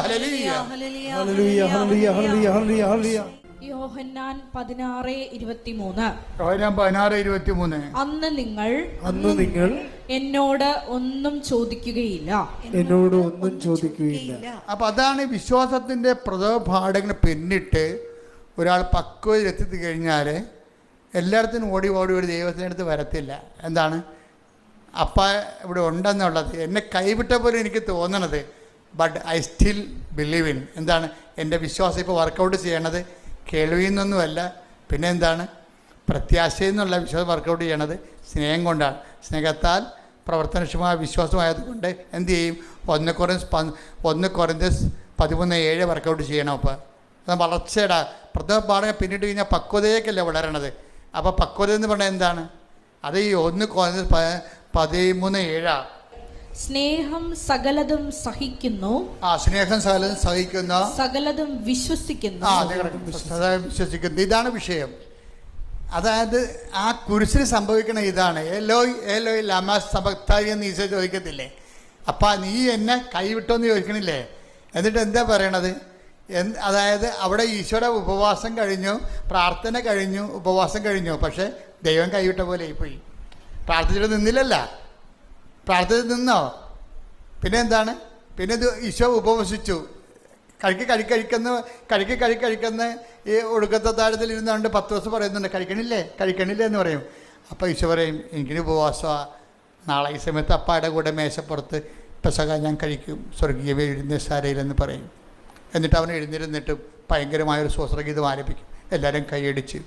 Hallelujah. Hallelujah, hallelujah, hallelujah, hallelujah. യോഹന്നാൻ 16:23. യോഹന്നാൻ 16:23. അന്ന് നിങ്ങൾ എന്നോട് ഒന്നും ചോദിക്കുകയില്ല. അപ്പൊ അതാണ് വിശ്വാസത്തിന്റെ പ്രഥമ പാഠങ്ങൾ പിന്നിട്ട് ഒരാൾ പക്വതയിലെത്തി കഴിഞ്ഞാൽ എല്ലായിടത്തും ഓടി ദൈവത്തിൻ്റെ അടുത്ത് വരത്തില്ല. എന്താണ്? അപ്പ ഇവിടെ ഉണ്ടെന്നുള്ളത് എന്നെ കൈവിട്ട പോലെ എനിക്ക് തോന്നണത്, but I still believe in. എന്താണ്? എൻ്റെ വിശ്വാസം ഇപ്പോൾ വർക്കൗട്ട് ചെയ്യണത് കേൾവിയിൽ നിന്നൊന്നുമല്ല, പിന്നെ എന്താണ്? പ്രത്യാശയിൽ നിന്നുള്ള വിശ്വാസം വർക്കൗട്ട് ചെയ്യണത് സ്നേഹം കൊണ്ടാണ്. സ്നേഹത്താൽ പ്രവർത്തനക്ഷമമായ വിശ്വാസമായതുകൊണ്ട് എന്ത് ചെയ്യും? 1 Corinthians 13:7 വർക്കൗട്ട് ചെയ്യണം. അപ്പോൾ അത് വളർച്ചയുടെ പ്രഥമ പാഠങ്ങൾ പിന്നിട്ട് കഴിഞ്ഞാൽ പക്വതയേക്കല്ല വളരണത്. അപ്പോൾ പക്വത എന്ന് പറഞ്ഞാൽ എന്താണ്? അത് ഈ 1 Corinthians 13:7. സ്നേഹം സകലതും സഹിക്കുന്നു. സ്നേഹം സകലതും സഹിക്കുന്നു, സകലതും വിശ്വസിക്കുന്നു. വിശ്വസിക്കുന്നു. ഇതാണ് വിഷയം. അതായത് ആ കുരിശിന് സംഭവിക്കണ ഇതാണ്. ഏലോയ് ഏലോയ് ലമാ സബക്താനി എന്ന് ഈശോ ചോദിക്കത്തില്ലേ? അപ്പം നീ എന്നെ കൈവിട്ടോന്ന് ചോദിക്കണില്ലേ? എന്നിട്ട് എന്താ പറയണത്? അതായത് അവിടെ ഈശോയുടെ ഉപവാസം കഴിഞ്ഞു, പ്രാർത്ഥന കഴിഞ്ഞു, ഉപവാസം കഴിഞ്ഞു. പക്ഷേ ദൈവം കൈവിട്ട പോലെ ആയിപ്പോയി. പ്രാർത്ഥിച്ചിട്ട് നിന്നില്ലല്ല, പ്രാർത്ഥിച്ച് നിന്നോ? പിന്നെ എന്താണ്? പിന്നെ ഇത് ഈശോ ഉപവസിച്ചു. കഴിക്കുന്ന ഈ ഒടുക്കത്തെ താഴത്തിൽ ഇരുന്നുകൊണ്ട് 10 ദിവസം പറയുന്നുണ്ട് കഴിക്കണില്ലേ എന്ന് പറയും. അപ്പോൾ ഈശോ പറയും എനിക്കിന് ഉപവാസമാണ്, നാളെ ഈ സമയത്ത് അപ്പായുടെ കൂടെ മേശപ്പുറത്ത് പെസക ഞാൻ കഴിക്കും സ്വർഗീയ എഴുന്നേശാരയിലെന്ന് പറയും. എന്നിട്ട് അവൻ എഴുന്നേരുന്നിട്ട് ഭയങ്കരമായൊരു സ്വസ്ത്രഗീതം ആലപിക്കും. എല്ലാവരും കൈയടിച്ച്.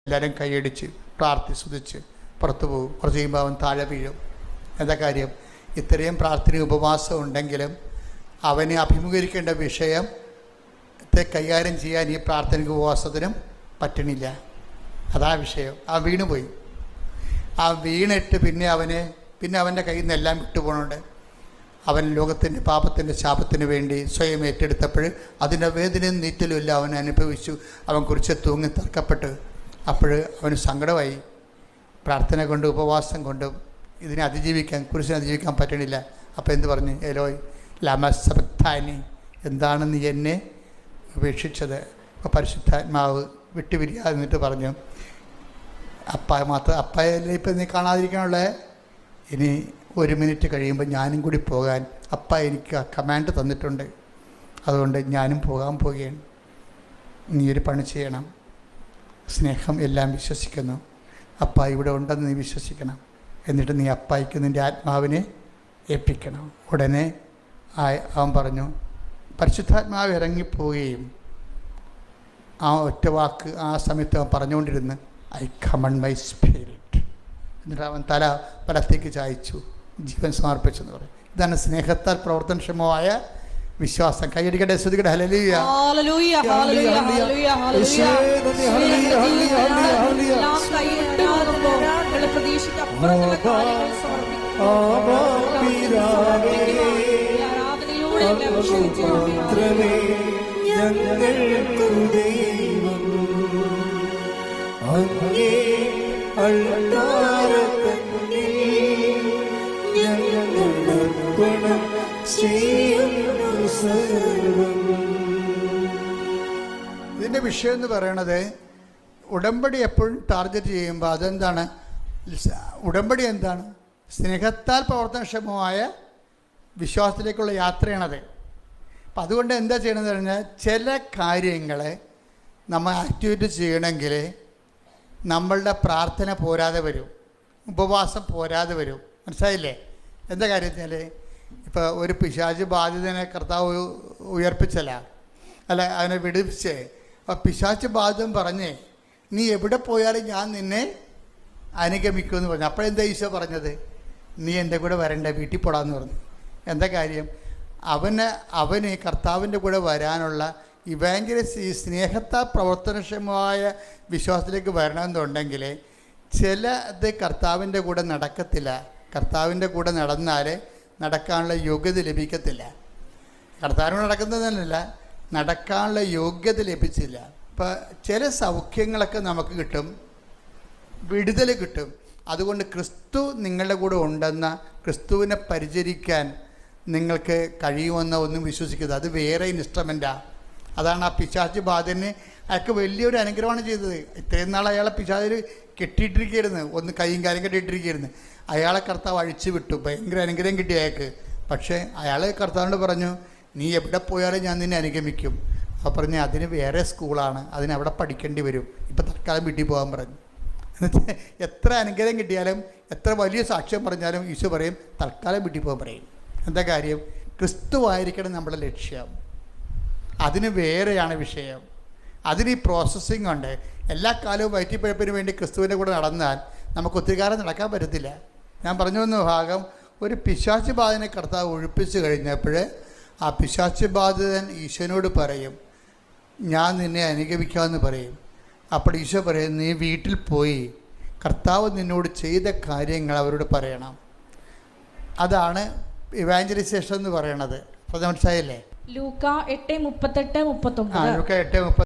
എല്ലാവരും കൈയടിച്ച് പ്രാർത്ഥിച്ചുദിച്ച് പുറത്തു പോകും. കുറച്ച് കഴിയുമ്പോൾ അവൻ താഴെ വീഴും. എന്താ കാര്യം? ഇത്രയും പ്രാർത്ഥന ഉപവാസം ഉണ്ടെങ്കിലും അവന് അഭിമുഖീകരിക്കേണ്ട വിഷയത്തെ കൈകാര്യം ചെയ്യാൻ ഈ പ്രാർത്ഥനയ്ക്ക് ഉപവാസത്തിനും പറ്റണില്ല. അതാ വിഷയം. ആ വീണുപോയി. ആ വീണിട്ട് പിന്നെ അവൻ്റെ കയ്യിൽ നിന്ന് എല്ലാം വിട്ടുപോകണുണ്ട്. അവൻ ലോകത്തിൻ്റെ പാപത്തിൻ്റെ ശാപത്തിന് വേണ്ടി സ്വയം ഏറ്റെടുത്തപ്പോൾ അതിൻ്റെ വേദനയും നീറ്റലും എല്ലാം അവൻ അനുഭവിച്ചു. അവൻ കുറിച്ച് തൂങ്ങി തർക്കപ്പെട്ട് അപ്പോൾ അവന് സങ്കടമായി. പ്രാർത്ഥന കൊണ്ട് ഉപവാസം കൊണ്ടും ഇതിനെ കുരിശിനെ അതിജീവിക്കാൻ പറ്റണില്ല. അപ്പോൾ എന്ത് പറഞ്ഞു? ഏലോയ് ലമാ സബക്താനി, എന്താണ് നീ എന്നെ ഉപേക്ഷിച്ചത്? അപ്പോൾ പരിശുദ്ധാത്മാവ് വിട്ടുപിരിയാതെ നിന്നിട്ട് പറഞ്ഞു, അപ്പായല്ലേ ഇപ്പം നീ കാണാതിരിക്കാനുള്ള, ഇനി 1 മിനിറ്റ് കഴിയുമ്പോൾ ഞാനും കൂടി പോകാൻ അപ്പ എനിക്ക് ആ കമാൻഡ് തന്നിട്ടുണ്ട്. അതുകൊണ്ട് ഞാനും പോകാൻ പോവുകയാണ്. നീ ഒരു പണി ചെയ്യണം. സ്നേഹം എല്ലാം വിശ്വസിക്കുന്നു. അപ്പ ഇവിടെ ഉണ്ടെന്ന് നീ വിശ്വസിക്കണം. എന്നിട്ട് നീ അപ്പായിക്ക് നിൻ്റെ ആത്മാവിനെ ഏൽപ്പിക്കണം. ഉടനെ അവൻ പറഞ്ഞു, പരിശുദ്ധാത്മാവ് ഇറങ്ങിപ്പോവുകയും ആ ഒറ്റ വാക്ക് ആ സമയത്ത് അവൻ പറഞ്ഞുകൊണ്ടിരുന്ന് ഐ കമൺ മൈ സ്പിരിറ്റ്. എന്നിട്ട് അവൻ തല വലത്തേക്ക് ചായച്ചു, ജീവൻ സമർപ്പിച്ചെന്ന് പറയും. ഇതാണ് സ്നേഹത്താൽ പ്രവർത്തനക്ഷമമായ വിശ്വാസം. കൈയടിക്കട്ടെ, സ്തുതിക്കട്ടെ. ഹല്ലേലൂയ. ഹല്ലേലൂയ, ഹല്ലേലൂയ, ഹല്ലേലൂയ, ഹല്ലേലൂയ. എല്ലാം കൈവിട്ട് പോകുമ്പോൾ ഞങ്ങളുടെ പ്രതീക്ഷയ്ക്ക് അപ്പുറത്തുള്ള കാര്യങ്ങൾ സമർപ്പിക്കുന്നു. ഈ ആരാധനയിലൂടെ ഞങ്ങളെ അഭിഷേകിച്ചു. ഇതിൻ്റെ വിഷയം എന്ന് പറയണത്, ഉടമ്പടി എപ്പോഴും ടാർഗറ്റ് ചെയ്യുമ്പോൾ അതെന്താണ്? ഉടമ്പടി എന്താണ്? സ്നേഹത്താൽ പ്രവർത്തനക്ഷമമായ വിശ്വാസത്തിലേക്കുള്ള യാത്രയാണത്. അപ്പം അതുകൊണ്ട് എന്താ ചെയ്യണമെന്ന് പറഞ്ഞാൽ, ചില കാര്യങ്ങളെ നമ്മൾ ആക്ടിവേറ്റ് ചെയ്യണമെങ്കിൽ നമ്മളുടെ പ്രാർത്ഥന പോരാതെ വരും, ഉപവാസം പോരാതെ വരും. മനസ്സിലായില്ലേ? എന്താ കാര്യത്തിൽ? ഇപ്പോൾ ഒരു പിശാച് ബാധിതനെ കർത്താവ് ഉയർപ്പിച്ചല്ല, അല്ല അവനെ വിടുവിച്ചേ. അപ്പം പിശാച് ബാധിതൻ പറഞ്ഞേ, നീ എവിടെ പോയാലും ഞാൻ നിന്നെ അനുഗമിക്കുമെന്ന് പറഞ്ഞു. അപ്പോഴെന്താ ഈശോ പറഞ്ഞത്? നീ എൻ്റെ കൂടെ വരണ്ട, വീട്ടിൽ പോടാന്ന് പറഞ്ഞു. എന്താ കാര്യം? അവന് കർത്താവിൻ്റെ കൂടെ വരാനുള്ള ഇവാഞ്ചലിസ്റ്റ്, ഈ സ്നേഹത്താൽ പ്രവർത്തനക്ഷമമായ വിശ്വാസത്തിലേക്ക് വരണമെന്നുണ്ടെങ്കിൽ ചിലത് കർത്താവിൻ്റെ കൂടെ നടക്കത്തില്ല. കർത്താവിൻ്റെ കൂടെ നടന്നാൽ നടക്കാനുള്ള യോഗ്യത ലഭിക്കത്തില്ല. കർത്താവിനോട് നടക്കുന്നതല്ല, നടക്കാനുള്ള യോഗ്യത ലഭിച്ചില്ല. ഇപ്പം ചില സൗഖ്യങ്ങളൊക്കെ നമുക്ക് കിട്ടും, വിടുതൽ കിട്ടും. അതുകൊണ്ട് ക്രിസ്തു നിങ്ങളുടെ കൂടെ ഉണ്ടെന്ന, ക്രിസ്തുവിനെ പരിചരിക്കാൻ നിങ്ങൾക്ക് കഴിയുമെന്ന് ഒന്നും വിശ്വസിക്കരുത്. അത് വേറെ ഇൻസ്ട്രുമെൻറ്റാണ്. അതാണ് ആ പിശാച് ബാധന് അയാൾക്ക് വലിയൊരു അനുഗ്രഹമാണ് ചെയ്തത്. ഇത്രയും നാൾ അയാളെ പിശാചിൽ കെട്ടിയിട്ടിരിക്കുകയായിരുന്നു, ഒന്ന് കൈയും കാലും കെട്ടിയിട്ടിരിക്കുകയായിരുന്നു. അയാളെ കർത്താവ് അഴിച്ചു വിട്ടു, ഭയങ്കര അനുഗ്രഹം കിട്ടി അയാൾക്ക്. പക്ഷേ അയാൾ കർത്താവിനോട് പറഞ്ഞു, നീ എവിടെ പോയാലും ഞാൻ നിന്നെ അനുഗമിക്കും. അപ്പോൾ പറഞ്ഞു, അതിന് വേറെ സ്കൂളാണ്, അതിനവിടെ പഠിക്കേണ്ടി വരും, ഇപ്പം തൽക്കാലം വീട്ടിൽ പോകാൻ പറഞ്ഞു. എന്നിട്ട് എത്ര അനുഗ്രഹം കിട്ടിയാലും എത്ര വലിയ സാക്ഷ്യം പറഞ്ഞാലും ഈശോ പറയും, തൽക്കാലം വീട്ടിൽ പോകാൻ പറയും. എന്താ കാര്യം? ക്രിസ്തുവായിരിക്കണം നമ്മുടെ ലക്ഷ്യം. അതിന് വേറെയാണ് വിഷയം. അതിന് ഈ പ്രോസസ്സിംഗ് ഉണ്ട്. എല്ലാ കാലവും വയറ്റിപ്പഴപ്പിന് വേണ്ടി ക്രിസ്തുവിൻ്റെ കൂടെ നടന്നാൽ നമുക്ക് ഒത്തിരി കാലം നടക്കാൻ പറ്റത്തില്ല. ഞാൻ പറഞ്ഞു വന്ന ഭാഗം, ഒരു പിശാച് ബാധിതനെ കർത്താവ് ഒഴിപ്പിച്ച് കഴിഞ്ഞപ്പോൾ ആ പിശാച് ബാധിതൻ ഈശോനോട് പറയും, ഞാൻ നിന്നെ അനുഗമിക്കാമെന്ന് പറയും. അപ്പോൾ ഈശോ പറയും, നീ വീട്ടിൽ പോയി കർത്താവ് നിന്നോട് ചെയ്ത കാര്യങ്ങൾ അവരോട് പറയണം. അതാണ് ഇവാഞ്ചലൈസേഷൻ എന്ന് പറയണത്. അപ്പോൾ മനസ്സിലായില്ലേ? ലൂക്ക 8:38-39. ലൂക്ക 8:30.